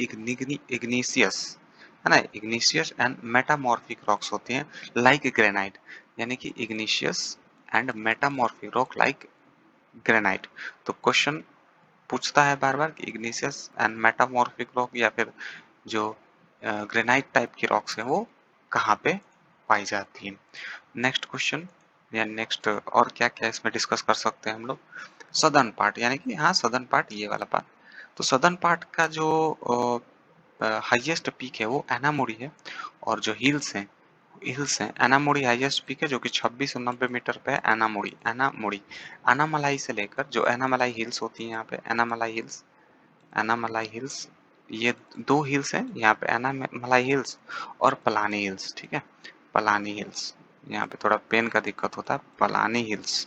इग्नीशियस, है ना, इग्नीशियस एंड मेटामॉर्फिक रॉक्स होती हैं, लाइक ग्रेनाइट, यानी कि इग्नीशियस and metamorphic rock like granite. तो क्वेश्चन पूछता है बार बार कि इग्निशियस एंड मेटामॉर्फिक रॉक या फिर जो ग्रेनाइट टाइप की रॉक्स हैं वो कहाँ पे पाई जाती हैं। नेक्स्ट क्वेश्चन या नेक्स्ट और क्या क्या इसमें डिस्कस कर सकते हैं हम लोग, सदर्न पार्ट, यानी कि हाँ सदर्न पार्ट, ये वाला पार्ट। तो सदर्न पार्ट का जो हाईएस्ट पीक है वो एनामोरी है, और जो हिल्स हैं, एनामोरी हाईएस्ट पीक है जो कि 2690 मीटर पे है। एनामोरी एनामोरी अनामलाई से लेकर, जो एनामलाई हिल्स होती है यहाँ पे, एनामलाई हिल्स, ये 2 हिल्स हैं यहाँ पे, एनामलाई हिल्स और पलानी हिल्स। ठीक है, पलानी हिल्स, यहाँ पे थोड़ा पेन का दिक्कत होता है, पलानी हिल्स।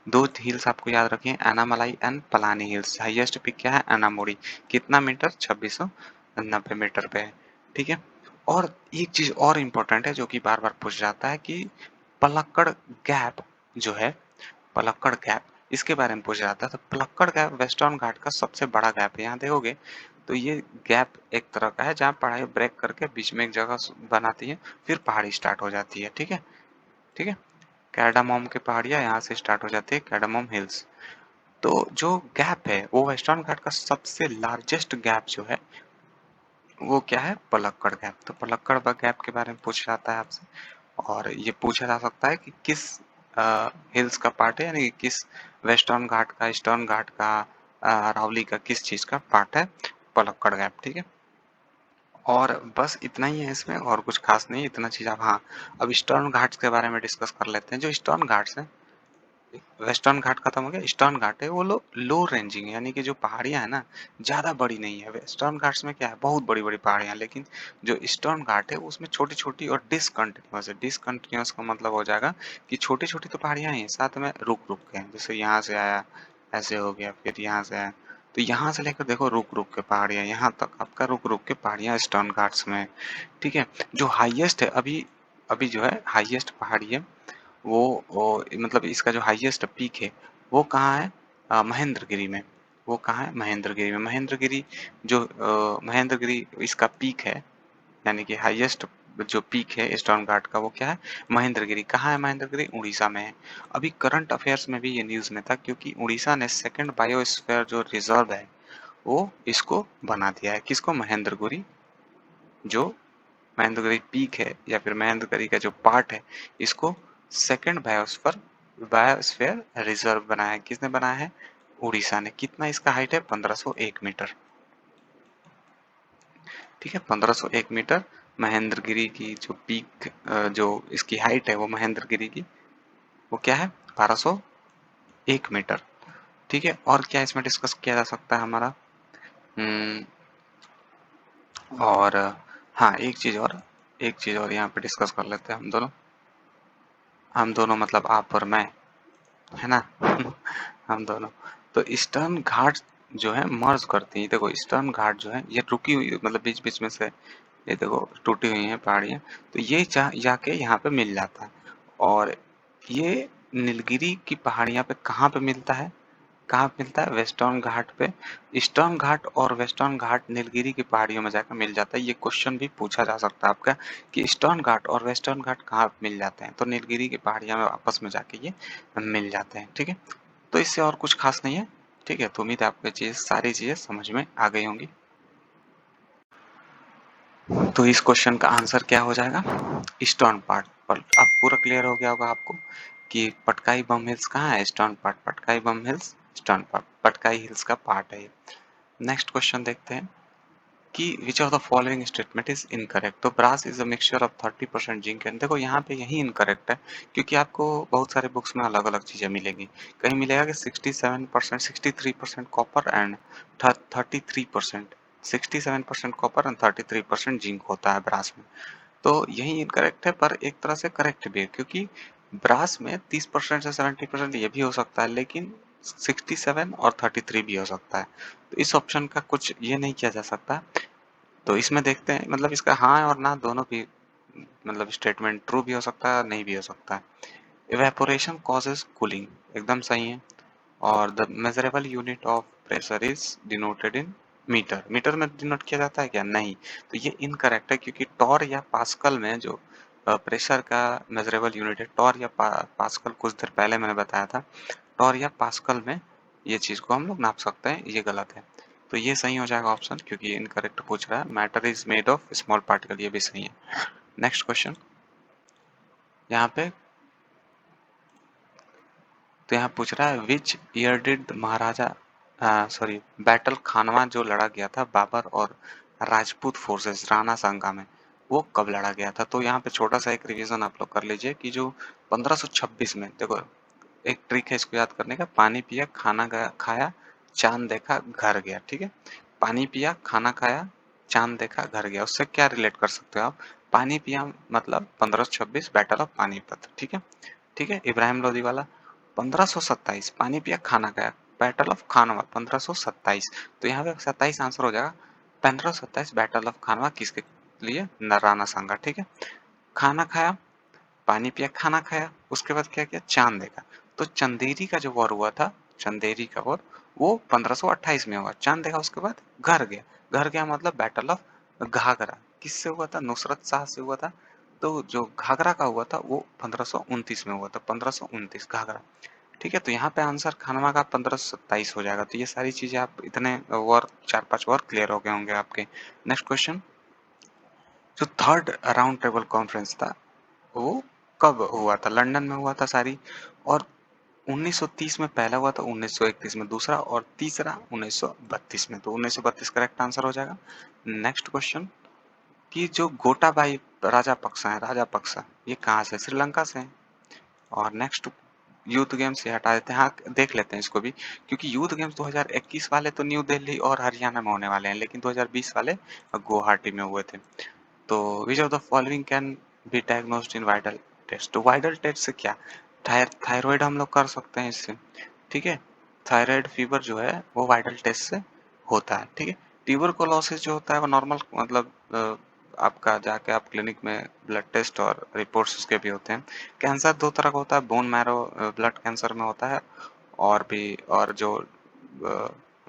2 हिल्स आपको याद रखिए, Anamalai and Palani hills. Highest peak क्या है, एनामोरी, कितना मीटर, 2690 मीटर पे है। ठीक है, और एक चीज और इम्पोर्टेंट है जो कि बार बार पूछ जाता है कि पलक्कड़ गैप जो है, पलक्कड़ गैप, इसके बारे में पूछा जाता है। तो पलक्कड़ गैप वेस्टर्न घाट का सबसे बड़ा गैप है। यहाँ देखोगे तो ये गैप एक तरह का है जहाँ पहाड़ी ब्रेक करके बीच में एक जगह बनाती है, फिर पहाड़ी स्टार्ट हो जाती है। ठीक है, ठीक है, कैडामोम की पहाड़ियाँ यहाँ से स्टार्ट हो जाती है, कैडामोम हिल्स। तो जो गैप है वो वेस्टर्न घाट का सबसे लार्जेस्ट गैप जो है वो क्या है, पलक्कड़ गैप। तो पलक्कड़ गैप के बारे में पूछा जाता है आपसे, और ये पूछा जा सकता है कि किस हिल्स का पार्ट है, यानी कि किस वेस्टर्न घाट का, ईस्टर्न घाट का, अरावली का, किस चीज का पार्ट है पलक्कड़ गैप। ठीक है, और बस इतना ही है इसमें, और कुछ खास नहीं, इतना चीज। अब हाँ, अब ईस्टर्न घाट्स के बारे में डिस्कस कर लेते हैं। जो ईस्टर्न घाट्स हैं, वेस्टर्न घाट खत्म हो गया, ईस्टर्न घाट है वो लो रेंजिंग है, यानी कि जो पहाड़ियां है ना ज्यादा बड़ी नहीं है। वेस्टर्न घाट्स में क्या है, बहुत बड़ी बड़ी पहाड़ियां, लेकिन जो ईस्टर्न घाट है उसमें छोटी छोटी और डिसकंटिन्यूअस है। डिसकंटिन्यूअस का मतलब हो जाएगा कि छोटी छोटी तो पहाड़ियां हैं, साथ में रुक रुक के हैं, जैसे यहाँ से आया ऐसे हो गया, फिर यहाँ से आया, तो यहाँ से लेकर देखो रुक रुक के पहाड़ियां, यहाँ तक आपका रुक रुक के पहाड़ियां ईस्टर्न घाट्स में है। ठीक है, जो हाईएस्ट है अभी, अभी जो है हाईएस्ट पहाड़ी है वो मतलब इसका जो हाईएस्ट पीक है वो कहाँ है, महेंद्रगिरी में। वो कहाँ है, महेंद्रगिरी में। महेंद्रगिरी जो महेंद्रगिरी इसका पीक है, यानी कि हाईएस्ट जो पीक है ईस्टर्न घाट का वो क्या है? महेंद्रगिरी। कहाँ है महेंद्रगिरी? उड़ीसा में है। अभी करंट अफेयर्स में भी ये न्यूज़ में था क्योंकि उड़ीसा ने सेकंड बायोस्फीयर जो रिजर्व है वो इसको बना दिया है। किसको? महेंद्रगिरी। जो महेंद्रगिरी पीक है या फिर महेंद्रगिरी का जो पार्ट है इसको सेकंड बायोस्फीयर रिजर्व बनाया है। किसने बनाया है? उड़ीसा ने। कितना इसका हाइट है? 1501 मीटर। ठीक है, 1501 मीटर महेंद्रगिरी की जो पीक जो इसकी हाइट है वो महेंद्रगिरी की वो क्या है? 1201 मीटर। ठीक है, और क्या इसमें डिस्कस किया जा सकता है हमारा? हम्म, और हाँ, एक चीज और यहाँ पे डिस्कस कर लेते हैं हम दोनों मतलब आप और मैं, है ना? हम दोनों। तो ईस्टर्न घाट जो है मर्ज करती है। देखो ईस्टर्न घाट जो है ये रुकी हुई मतलब बीच बीच में से ये देखो टूटी हुई हैं पहाड़ियाँ, तो ये जाके यहाँ पे मिल जाता है। और ये नीलगिरी की पहाड़ियाँ पे कहाँ पे मिलता है? कहाँ पे मिलता है? वेस्टर्न घाट पे। ईस्टर्न घाट और वेस्टर्न घाट नीलगिरी की पहाड़ियों में जाकर मिल जाता है। ये क्वेश्चन भी पूछा जा सकता है आपका कि ईस्टर्न घाट और वेस्टर्न घाट कहाँ पे मिल जाते हैं? तो नीलगिरी की पहाड़ियाँ में आपस में जाके ये मिल जाते हैं। ठीक है, तो इससे और कुछ खास नहीं है। ठीक है, तो उम्मीद है आपको सारी चीजें समझ में आ गई होंगी। तो इस क्वेश्चन का आंसर क्या हो जाएगा? Eastern part. पर अब पूरा क्लियर हो गया होगा आपको कि पटकाई बम हिल्स कहाँ है? Eastern part. Patkai Bum hills eastern part, Patkai hills का पार्ट है ये। नेक्स्ट क्वेश्चन देखते हैं कि which of the following statement is incorrect. तो brass is a mixture of 30% zinc and, देखो यहाँ पे यही इनकरेक्ट है क्योंकि आपको बहुत सारे बुक्स में अलग अलग चीजें मिलेंगी। कहीं मिलेगा कि 67%, 63% copper and 33%, 67% copper and 33% zinc होता है ब्रास में। तो यही इनकरेक्ट है पर एक तरह से करेक्ट भी है क्योंकि ब्रास में 30% से 70% ये भी हो सकता है लेकिन 67 और 33 भी हो सकता है। तो इस ऑप्शन का कुछ ये नहीं किया जा सकता। तो इसमें देखते हैं मतलब इसका हाँ और ना दोनों भी मतलब स्टेटमेंट ट्रू भी हो सकता है नहीं भी हो सकता है। इवेपोरेशन कॉजेज कूलिंग एकदम सही है। और the measurable unit of pressure is denoted in meter. Meter में डिनोट किया जाता है क्या? नहीं। तो ये इनकरेक्ट है क्योंकि टॉर या पास्कल में जो प्रेशर का मेजरेबल यूनिट है टॉर या पास्कल, कुछ देर पहले मैंने बताया था टॉर या पास्कल में ये चीज को हम लोग नाप सकते हैं। ये गलत है। तो ये सही हो जाएगा ऑप्शन क्योंकि ये इनकरेक्ट पूछ रहा है। Matter is made of small particle, ये भी सही है। नेक्स्ट क्वेश्चन यहाँ पे, तो यहाँ पूछ रहा है which year did Maharaja sorry battle Khanwa जो लड़ा गया था बाबर और राजपूत फोर्सेस राणा सांगा में, वो कब लड़ा गया था? तो यहाँ पे छोटा सा एक रिवीजन आप लोग कर लीजिए कि जो 1526 में, देखो एक ट्रिक है इसको याद करने का, पानी पिया खाना खाया चांद देखा घर गया। ठीक है, पानी पिया खाना खाया चांद देखा घर गया, उससे क्या रिलेट कर सकते हो आप? पानी पिया मतलब 1526 बैटल ऑफ पानीपत। ठीक है, ठीक है, इब्राहिम लोधी वाला 1527 पानी पिया खाना खाया बैटल ऑफ खानवा 1527। तो यहाँ पे 27 आंसर हो जाएगा। 1527 बैटल ऑफ खानवा किसके लिए? राणा सांगा। ठीक है, खाना खाया पानी पिया खाना खाया उसके बाद क्या किया? चांद देखा। तो चंदेरी का जो वॉर हुआ था, चंदेरी का वॉर वो 1528 में हुआ। चांद देखा उसके बाद घर गया। घर गया मतलब बैटल ऑफ घाघरा किससे हुआ था? नुसरत शाह से हुआ था। तो जो घाघरा का हुआ था वो 1529 में हुआ था। 1529 घाघरा। ठीक है, तो यहाँ पे आंसर खानवा का 1527 हो जाएगा। तो ये सारी चीजें आप इतने वॉर 4-5 वॉर क्लियर हो गए होंगे आपके। नेक्स्ट क्वेश्चन, जो थर्ड राउंड टेबल कॉन्फ्रेंस था वो कब हुआ था? लंदन में हुआ था सारी। और 1930 में पहला हुआ था, 1931 में दूसरा और तीसरा 1932 में। तो 1932 करेक्ट आंसर हो जाएगा। नेक्स्ट क्वेश्चन कि जो गोटाबाई राजापक्सा है, राजापक्सा ये कहाँ से? श्रीलंका से है। और नेक्स्ट यूथ गेम्स ये हटा देते हैं। हाँ देख लेते हैं इसको भी क्योंकि यूथ गेम्स 2021 वाले तो न्यू दिल्ली और हरियाणा में होने वाले हैं लेकिन 2020 वाले गुवाहाटी में हुए थे। तो which of the following can be diagnosed in Widal test? तो वाइडल टेस्ट से क्या? थायराइड हम लोग कर सकते हैं इससे। ठीक है, थायराइड फीवर जो है वो वाइडल टेस्ट से होता है। ठीक है, ट्यूबरकुलोसिस जो होता है वो नॉर्मल मतलब आपका जाके आप क्लिनिक में ब्लड टेस्ट और रिपोर्ट्स उसके भी होते हैं। कैंसर दो तरह का होता है, बोन मैरो ब्लड कैंसर में होता है और भी और जो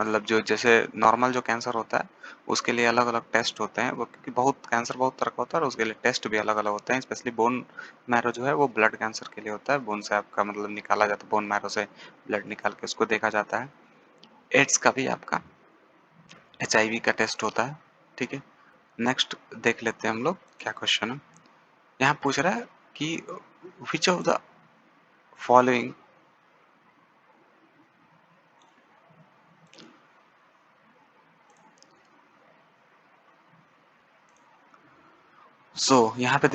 मतलब जो जैसे नॉर्मल जो कैंसर होता है उसके लिए अलग अलग टेस्ट होते हैं, वो क्योंकि बहुत कैंसर बहुत तरह का होता है और उसके लिए टेस्ट भी अलग अलग होते हैं। स्पेशली बोन मैरो जो है वो ब्लड कैंसर के लिए होता है, बोन से आपका मतलब निकाला जाता है, बोन मैरो से ब्लड निकाल के उसको देखा जाता है। एड्स का भी आपका HIV का टेस्ट होता है, ठीक है। नेक्स्ट देख लेते हैं हम लोग क्या क्वेश्चन है। यहाँ पूछ रहा है कि विच ऑफ द फॉलोइंग यहाँ पे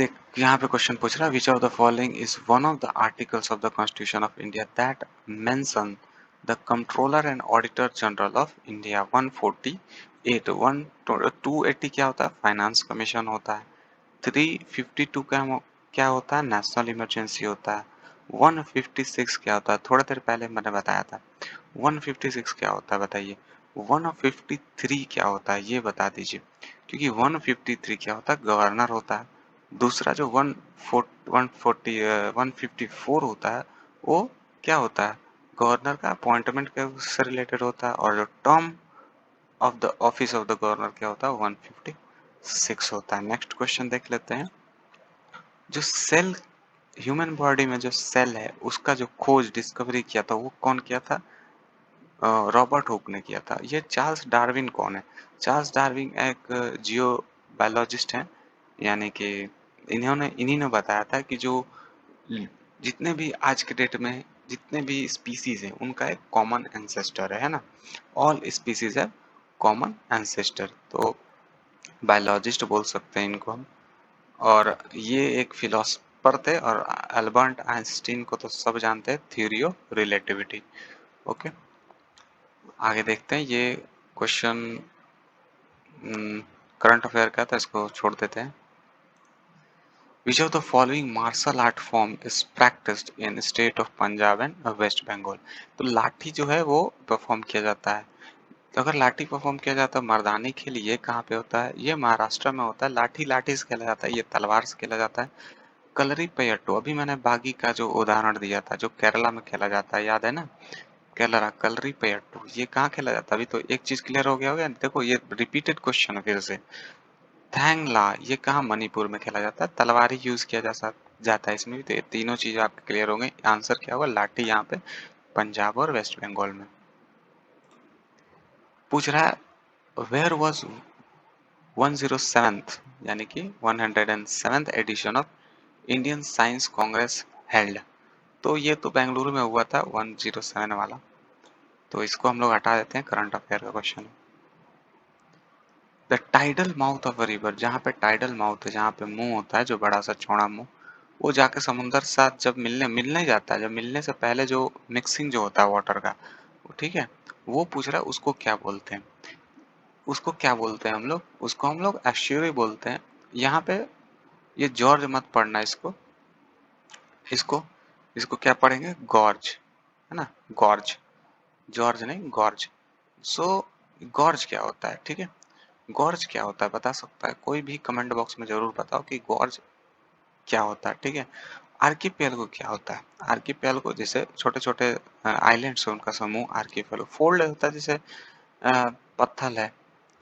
क्वेश्चन पूछ रहा है which of the following is one of the articles of the constitution of India that mention the controller and auditor general of India. 148 280 क्या होता है, फाइनेंस कमीशन होता है। 352 क्या होता है, नेशनल इमरजेंसी होता है। 156 क्या होता है, थोड़ा देर पहले मैंने बताया था। 156 क्या होता है बताइए। 153 क्या होता है ये बता दीजिए, क्योंकि 153 क्या होता है, गवर्नर होता है। दूसरा जो 154 होता है वो क्या होता है, गवर्नर का अपॉइंटमेंट से रिलेटेड होता है। और जो term of the office of the governor क्या होता है, 156 होता है। नेक्स्ट क्वेश्चन देख लेते हैं। जो सेल, ह्यूमन बॉडी में जो सेल है उसका जो खोज डिस्कवरी किया था वो कौन किया था, रॉबर्ट हुक ने किया था। ये चार्ल्स डार्विन कौन है, चार्ल्स डार्विन एक जियो बायोलॉजिस्ट हैं, यानी कि इन्हीं ने बताया था कि जो जितने भी आज के डेट में जितने भी स्पीसीज हैं उनका एक कॉमन एंसेस्टर है ना, ऑल स्पीसीज है कॉमन एंसेस्टर। तो बायोलॉजिस्ट बोल सकते हैं इनको हम। और ये एक फिलोसफर थे, और अल्बर्ट आइंस्टीन को तो सब जानते हैं, थ्योरी ऑफ रिलेटिविटी। ओके, आगे देखते हैं। ये क्वेश्चन करंट अफेयर का था, इसको छोड़ देते हैं। Which of the following martial art form is practised in state of Punjab and West Bengal. तो लाठी जो है वो परफॉर्म किया जाता है। तो अगर लाठी परफॉर्म किया जाता है मर्दानी खेल, ये कहाँ पे होता है, ये महाराष्ट्र में होता है। लाठी लाठी से खेला जाता है, ये तलवार से खेला जाता है। कलरी पयट्टू, अभी मैंने बागी का जो उदाहरण दिया था जो केरला में खेला जाता है, याद है ना, केरला कलरी पयट्टू, ये कहाँ खेला जाता है। अभी तो एक चीज क्लियर हो गया होगा, देखो ये रिपीटेड क्वेश्चन है फिर से। थैंगला, ये कहाँ, मणिपुर में खेला जाता है, तलवार ही यूज किया जाता है इसमें भी। तो ये तीनों चीजें आपके क्लियर हो गई। आंसर क्या होगा, लाठी यहाँ पे पंजाब और वेस्ट बंगाल में। पूछ रहा है वेयर वॉज 107th यानी कि 107th edition of Indian science congress held. तो ये तो बेंगलुरु में हुआ था 107 वाला, तो इसको हम लोग हटा देते हैं, करंट अफेयर का क्वेश्चन है। The tidal mouth of a river, जहाँ पे टाइडल माउथ है, जहाँ पे मुंह होता है जो बड़ा सा चौड़ा मुंह, वो जाके समुंदर साथ जब मिलने जाता है, जब मिलने से पहले जो मिक्सिंग जो होता है वाटर का, ठीक है, वो पूछ रहा है उसको क्या बोलते हैं। उसको क्या बोलते हैं हम लोग, उसको हम लोग एस्च्युरी बोलते हैं। यहाँ पे ये जॉर्ज मत पढ़ना, इसको इसको इसको क्या पढ़ेंगे, गॉर्ज, है ना, गॉर्ज, जॉर्ज नहीं गॉर्ज। सो गॉर्ज क्या होता है, ठीक है, गॉर्ज क्या होता है बता सकता है कोई भी, कमेंट बॉक्स में जरूर बताओ कि गॉर्ज क्या होता है, ठीक है। आर्कीपेलगो क्या होता है, आर्कीपेलगो जैसे छोटे छोटे आइलैंड्स है उनका समूह आर्कीपेलगो। फोल्ड होता है जैसे पत्थल है,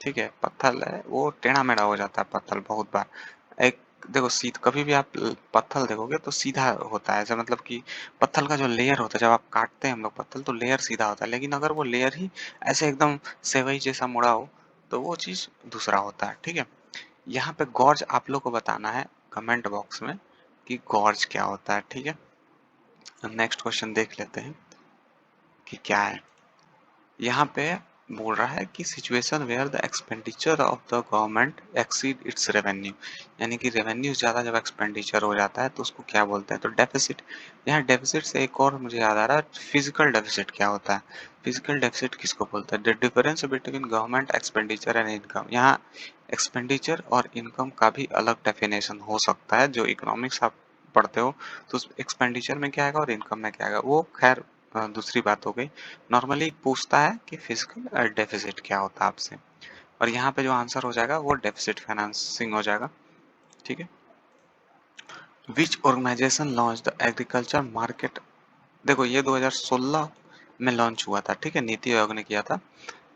ठीक है, पत्थल है वो टेढ़ा मेढ़ा हो जाता है पत्थल बहुत बार। एक देखो सीध कभी भी आप पत्थल देखोगे तो सीधा होता है, ऐसा मतलब कि पत्थल का जो लेयर होता है, जब आप काटते हैं हम लोग पत्थल तो लेयर सीधा होता है, लेकिन अगर वो लेयर ही ऐसे एकदम सेवई जैसा मुड़ा हो तो वो चीज दूसरा होता है, ठीक है। यहाँ पे गॉर्ज आप लोग को बताना है कमेंट बॉक्स में कि गॉर्ज क्या होता है, ठीक है। नेक्स्ट क्वेश्चन देख लेते हैं कि क्या है। यहाँ पे बोल रहा है कि situation where the expenditure of the government exceed its revenue, यानी कि रेवेन्यू ज़्यादा जब एक्सपेंडिचर हो जाता है तो उसको क्या बोलते हैं, तो डेफिसिट। यहाँ डेफिसिट से एक और मुझे याद आ रहा है, फिजिकल डेफिसिट क्या होता है, फिजिकल डेफिसिट किसको बोलते हैं, the difference between government expenditure and income. यहाँ एक्सपेंडिचर और इनकम का भी अलग डेफिनेशन हो सकता है, जो इकोनॉमिक्स आप पढ़ते हो तो एक्सपेंडिचर में क्या आएगा और इनकम में क्या आएगा वो खैर दूसरी बात हो गई। नॉर्मली पूछता है कि फिजिकल डेफिसिट क्या होता है आपसे, और यहाँ पे जो आंसर हो जाएगा वो डेफिसिट फाइनेंसिंग हो जाएगा, ठीक है। Which organisation launch the agriculture market, देखो ये 2016 में लॉन्च हुआ था, ठीक है, नीति आयोग ने किया था।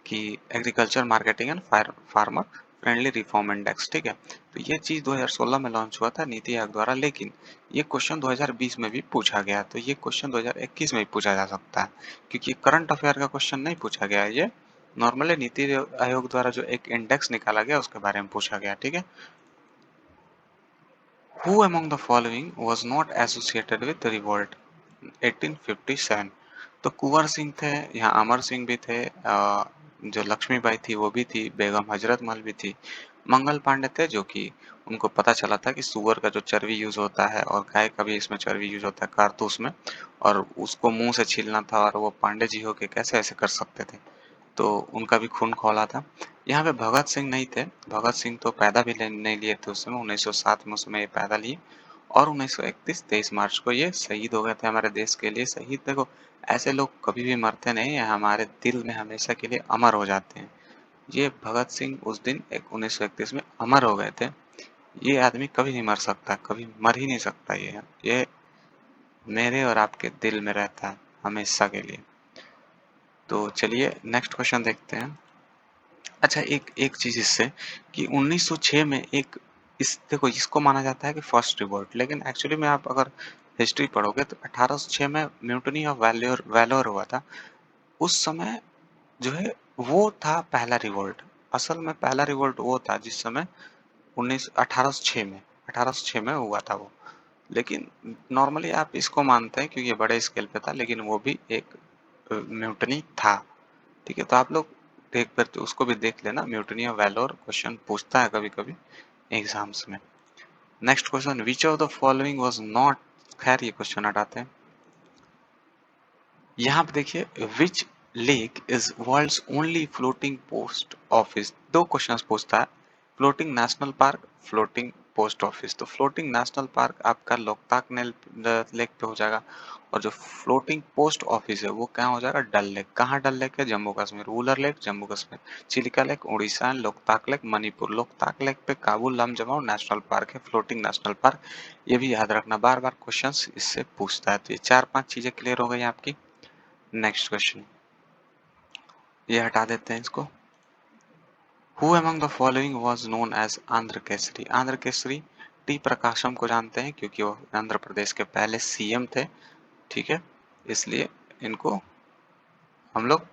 कि agriculture marketing and farmer friendly reform index, ठीक है। तो ये चीज़ 2016 में लॉन्च हुआ था नीति आयोग द्वारा, लेकिन ये क्वेश्चन 2020 में भी पूछा गया, तो ये क्वेश्चन 2021 में भी पूछा जा सकता है, क्योंकि करंट अफेयर का क्वेश्चन नहीं पूछा गया है, ये नॉर्मली नीति आयोग द्वारा जो एक इंडेक्स निकाला गया उसके बारे में पूछा गया, ठीक है। Who among the following was not associated with the revolt 1857? तो कुंवर सिंह थे, यहाँ अमर सिंह भी थे, जो लक्ष्मीबाई थी वो भी थी, बेगम हजरत महल भी थी, मंगल पांडे थे, जो कि उनको पता चला था कि सुअर का जो चर्बी यूज होता है और गाय का भी इसमें चर्बी यूज होता है कारतूस में, और उसको मुंह से छीलना था, और वो पांडे जी होके कैसे ऐसे कर सकते थे, तो उनका भी खून खौला था। यहाँ पे भगत सिंह नहीं थे, भगत सिंह तो पैदा भी नहीं लिए थे उस समय, 1907 में उसमें ये पैदा लिए, और 1931 23 मार्च को ये शहीद हो गए थे हमारे देश के लिए। शहीद देखो, ऐसे लोग कभी भी मरते नहीं है, हमारे दिल में हमेशा के लिए अमर हो जाते हैं। ये भगत सिंह उस दिन 1931 में अमर हो गए थे। ये आदमी कभी नहीं मर सकता, कभी मर ही नहीं सकता, ये मेरे और आपके दिल में रहता है हमेशा के लिए। तो चलिए नेक्स्ट क्वेश्चन देखते हैं। अच्छा, एक एक चीज इससे कि 1906 में एक, इस देखो इसको माना जाता है कि फर्स्ट रिवोल्ट, लेकिन एक्चुअली में आप अगर हिस्ट्री पढ़ोगे तो 1806 में म्यूटनी ऑफ वैल्योर वैलोर हुआ था। उस समय जो है वो था पहला रिवोल्ट। असल में पहला रिवोल्ट वो था जिस समय 1806 में 1806 में हुआ था वो। लेकिन नॉर्मली आप इसको मानते हैं क्योंकि ये बड़े स्केल पे था, लेकिन वो भी एक म्यूटनी था, ठीक है। तो आप लोग एक बार तो उसको भी देख लेना, म्यूटनी ऑफ वैलोर क्वेश्चन पूछता है कभी कभी एग्जाम्स में। Next question, which of the following was not, खैर ये क्वेश्चन हटाते हैं। यहाँ पे देखिए, which lake is world's only floating post office, दो क्वेश्चंस पूछता है, floating national park, floating post office. तो फ्लोटिंग नेशनल पार्क आपका लोकताक लेक पे हो जाएगा, और जो फ्लोटिंग पोस्ट ऑफिस है वो कहाँ हो जाएगा, डल लेक। कहाँ डल लेक है, Jammu Kashmir, Wular lake Jammu Kashmir, Chilika lake Orissa, Loktak lake Manipur. Loktak lake पे काबुल लमजमाओ नेशनल पार्क है, फ्लोटिंग नेशनल पार्क, ये भी याद रखना, बार बार क्वेश्चंस इससे पूछता है। तो ये चार पांच चीजें क्लियर हो गई आपकी। नेक्स्ट क्वेश्चन, ये हटा देते हैं इसको। Who among the following was known as Andhra Kesari, Andhra Kesari T Prakasam को जानते हैं क्योंकि वो आंध्र प्रदेश के पहले सीएम थे, ठीक है। इसलिए इनको हम लोग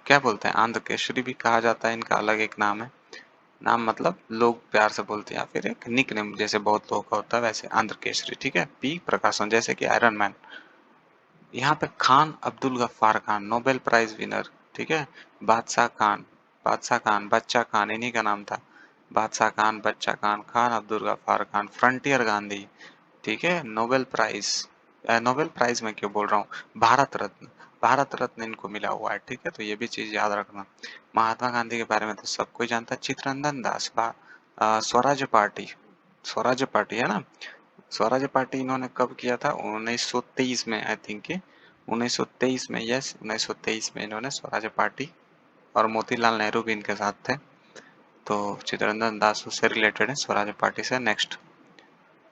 क्या बोलते हैं, आंध्र केसरी भी कहा जाता है, इनका अलग एक नाम है। नाम मतलब लोग प्यार से बोलते हैं, या फिर एक निक नेम जैसे बहुत लोगों का होता है वैसे आंध्र केसरी, ठीक है। पी प्रकाशम जैसे कि आयरन मैन। यहाँ पे Khan Abdul Gaffar Khan Nobel prize winner, ठीक है। बादशाह खान, बादशाह खान, बच्चा खान इन्हीं का नाम था। बादशाह खान, बच्चा खान, खान अब्दुल गफ्फार खान, फ्रंटियर गांधी, ठीक है। नोबेल प्राइज, नोबेल प्राइज मैं क्यों बोल रहा हूँ, भारत रत्न, भारत रत्न इनको मिला हुआ है, ठीक है। तो ये भी चीज याद रखना। महात्मा गांधी के बारे में तो सब कोई जानता है, चित्ररंजन दास, स्वराज पार्टी, स्वराज पार्टी है ना, स्वराज पार्टी इन्होंने कब किया था, 1923 में, आई थिंक 1923 में, यस 1923 में इन्होंने स्वराज पार्टी, और मोतीलाल नेहरू भी इनके साथ थे। तो चित्तरंजन दास उससे रिलेटेड है, स्वराज पार्टी से। Next,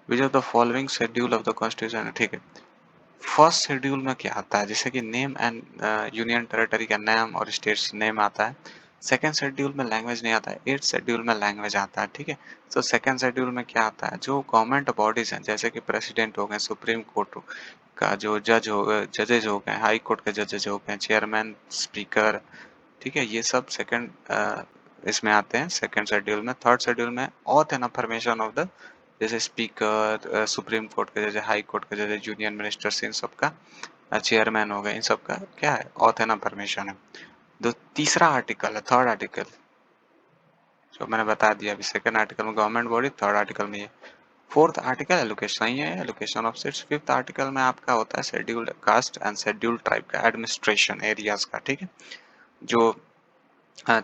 which of the following schedule of the constitution, ठीक है। फर्स्ट शेड्यूल में क्या आता है, जैसे कि नेम एंड यूनियन टेरिटरी का नाम और स्टेट्स नेम आता है। सेकेंड शेड्यूल में लैंग्वेज नहीं आता है, एट शेड्यूल में लैंग्वेज आता है, ठीक है। तो सेकेंड शेड्यूल में क्या आता है, जो गवर्नमेंट बॉडीज हैं जैसे कि प्रेसिडेंट हो गए, सुप्रीम कोर्ट का जो जजेज हो गए, हाई कोर्ट के जजेज हो गए, चेयरमैन, स्पीकर, ठीक है, ये सब सेकंड इसमें आते हैं सेकंड शेड्यूल में। थर्ड शेड्यूल में auth and affirmation of the, जैसे स्पीकर, सुप्रीम कोर्ट के जैसे, हाई कोर्ट के जैसे, यूनियन मिनिस्टर्स, इन सब का चेयरमैन हो गए, इन सब का क्या है, ऑथ एंड अफर्मेशन है। जो तीसरा आर्टिकल है, थर्ड आर्टिकल, जो मैंने बता दिया अभी, सेकंड आर्टिकल में गवर्नमेंट बॉडी, थर्ड आर्टिकल में ये। फोर्थ आर्टिकल एलोकेशन, सही है, allocation of seats. Fifth article में आपका होता है scheduled caste and scheduled tribe का एडमिनिस्ट्रेशन एरियाज का, ठीक है। जो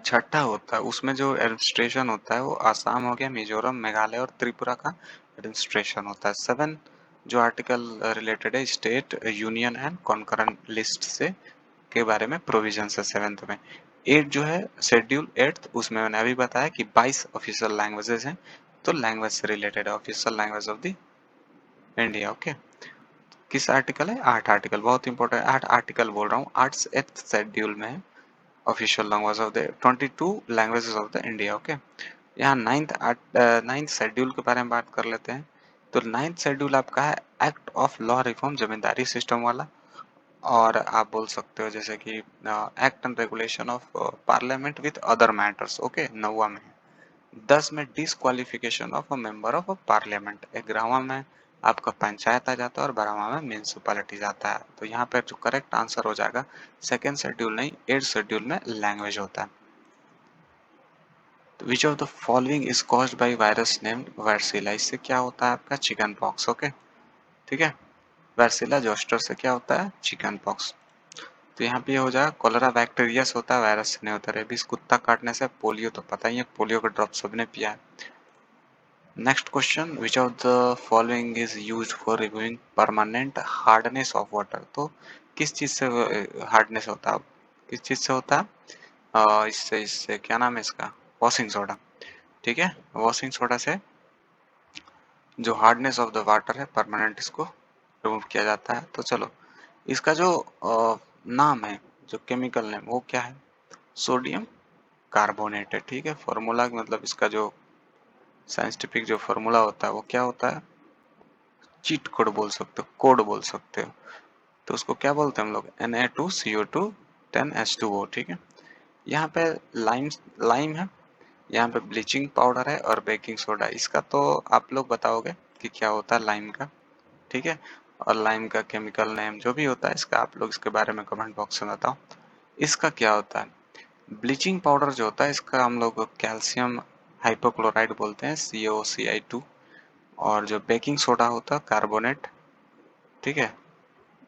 छठा होता है उसमें जो एडमिनिस्ट्रेशन होता है वो आसाम हो गया, मिजोरम, मेघालय और त्रिपुरा का एडमिनिस्ट्रेशन होता है। सेवन जो आर्टिकल रिलेटेड है state, union and concurrent list से के बारे में प्रोविजन है सेवेंथ में। एट जो है शेड्यूल एट्थ, उसमें मैंने अभी बताया कि 22 ऑफिशियल लैंग्वेजेस हैं, तो लैंग्वेज से रिलेटेड है, official language of the India, okay. किस आर्टिकल है, आठ आर्टिकल, बहुत इंपॉर्टेंट, आठ आर्टिकल बोल रहा हूँ, आठ एट्थ शेड्यूल में है। Official language of the 22 languages of the India. Okay, यहाँ नाइन्थ शेड्यूल के बारे में बात कर लेते हैं। तो नाइन्थ शेड्यूल आपका है act of law reform, zamindari system वाला। और आप बोल सकते हो जैसे कि act and regulation of parliament with other matters. Okay, 9वां में। 10 में disqualification of a member of a parliament. 11वां में आपका पंचायत आ जाता है और 12वां में म्यूनिसिपैलिटी जाता है। तो यहाँ पर जो करेक्ट आंसर हो जाएगा सेकेंड शेड्यूल नहीं, 8th शेड्यूल में लैंग्वेज होता है। Which of the following is caused by virus named varicella. इससे क्या होता है आपका चिकन पॉक्स। ओके, ठीक है, वर्सिला जोस्टर से क्या होता है चिकन पॉक्स। तो यहाँ पे हो जाएगा कोलेरा बैक्टीरिया से होता है, वायरस से नहीं होता। रेबीज कुत्ता काटने से, पोलियो तो पता ही है, पोलियो का ड्रॉप सबने पिया है। Next question, which of the following is used for removing permanent hardness of water. तो किस चीज से हार्डनेस होता है, किस चीज से होता है, इससे इससे क्या नाम है इसका, वॉशिंग सोडा। ठीक है, वॉशिंग सोडा से जो हार्डनेस ऑफ द वाटर है परमानेंट, इसको रिमूव किया जाता है। तो चलो, इसका जो नाम है, जो केमिकल नेम, वो क्या है, सोडियम कार्बोनेट है। ठीक है, फॉर्मूला मतलब इसका जो साइंटिफिक जो फॉर्मूला होता है वो क्या होता है, चीट कोड बोल सकते हो, कोड बोल सकते हो। तो उसको क्या बोलते हैं हम लोग, Na2CO2 10H2O। ठीक है, यहाँ पे लाइम लाइम है, यहाँ पे ब्लीचिंग पाउडर है और बेकिंग सोडा। इसका तो आप लोग बताओगे कि क्या होता है लाइम का। ठीक है, और लाइम का केमिकल नेम जो भी होता है इसका, आप लोग इसके बारे में कमेंट बॉक्स में बताओ। इसका क्या होता है, ब्लीचिंग पाउडर जो होता है इसका हम लोग कैल्शियम हाइपोक्लोराइड बोलते हैं, COCI2। और जो बेकिंग सोडा होता है कार्बोनेट। ठीक है,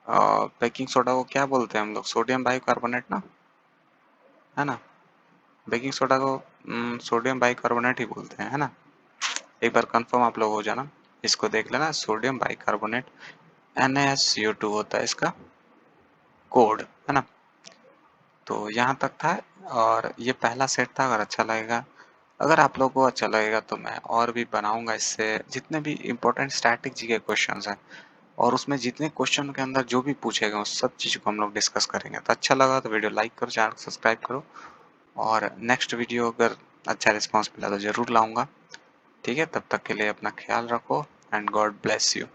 बेकिंग सोडा को क्या बोलते हैं हम लोग, सोडियम बाइकार्बोनेट ना, है ना। बेकिंग सोडा को सोडियम बाइकार्बोनेट ही बोलते हैं, है ना। एक बार कंफर्म आप लोग हो जाना, इसको देख लेना, सोडियम बाइकार्बोनेट NaSCO2 होता है इसका कोड, है ना। तो यहाँ तक था, और ये पहला सेट था। अगर अच्छा लगेगा, अगर आप लोगों को अच्छा लगेगा तो मैं और भी बनाऊंगा इससे, जितने भी इम्पोर्टेंट स्टैटिक जी के क्वेश्चंस हैं, और उसमें जितने क्वेश्चन के अंदर जो भी पूछे गए उस सब चीज़ को हम लोग डिस्कस करेंगे। तो अच्छा लगा तो वीडियो लाइक करो, चैनल को सब्सक्राइब करो, और नेक्स्ट वीडियो अगर अच्छा रिस्पॉन्स मिला तो ज़रूर लाऊंगा। ठीक है, तब तक के लिए अपना ख्याल रखो, एंड गॉड ब्लेस यू।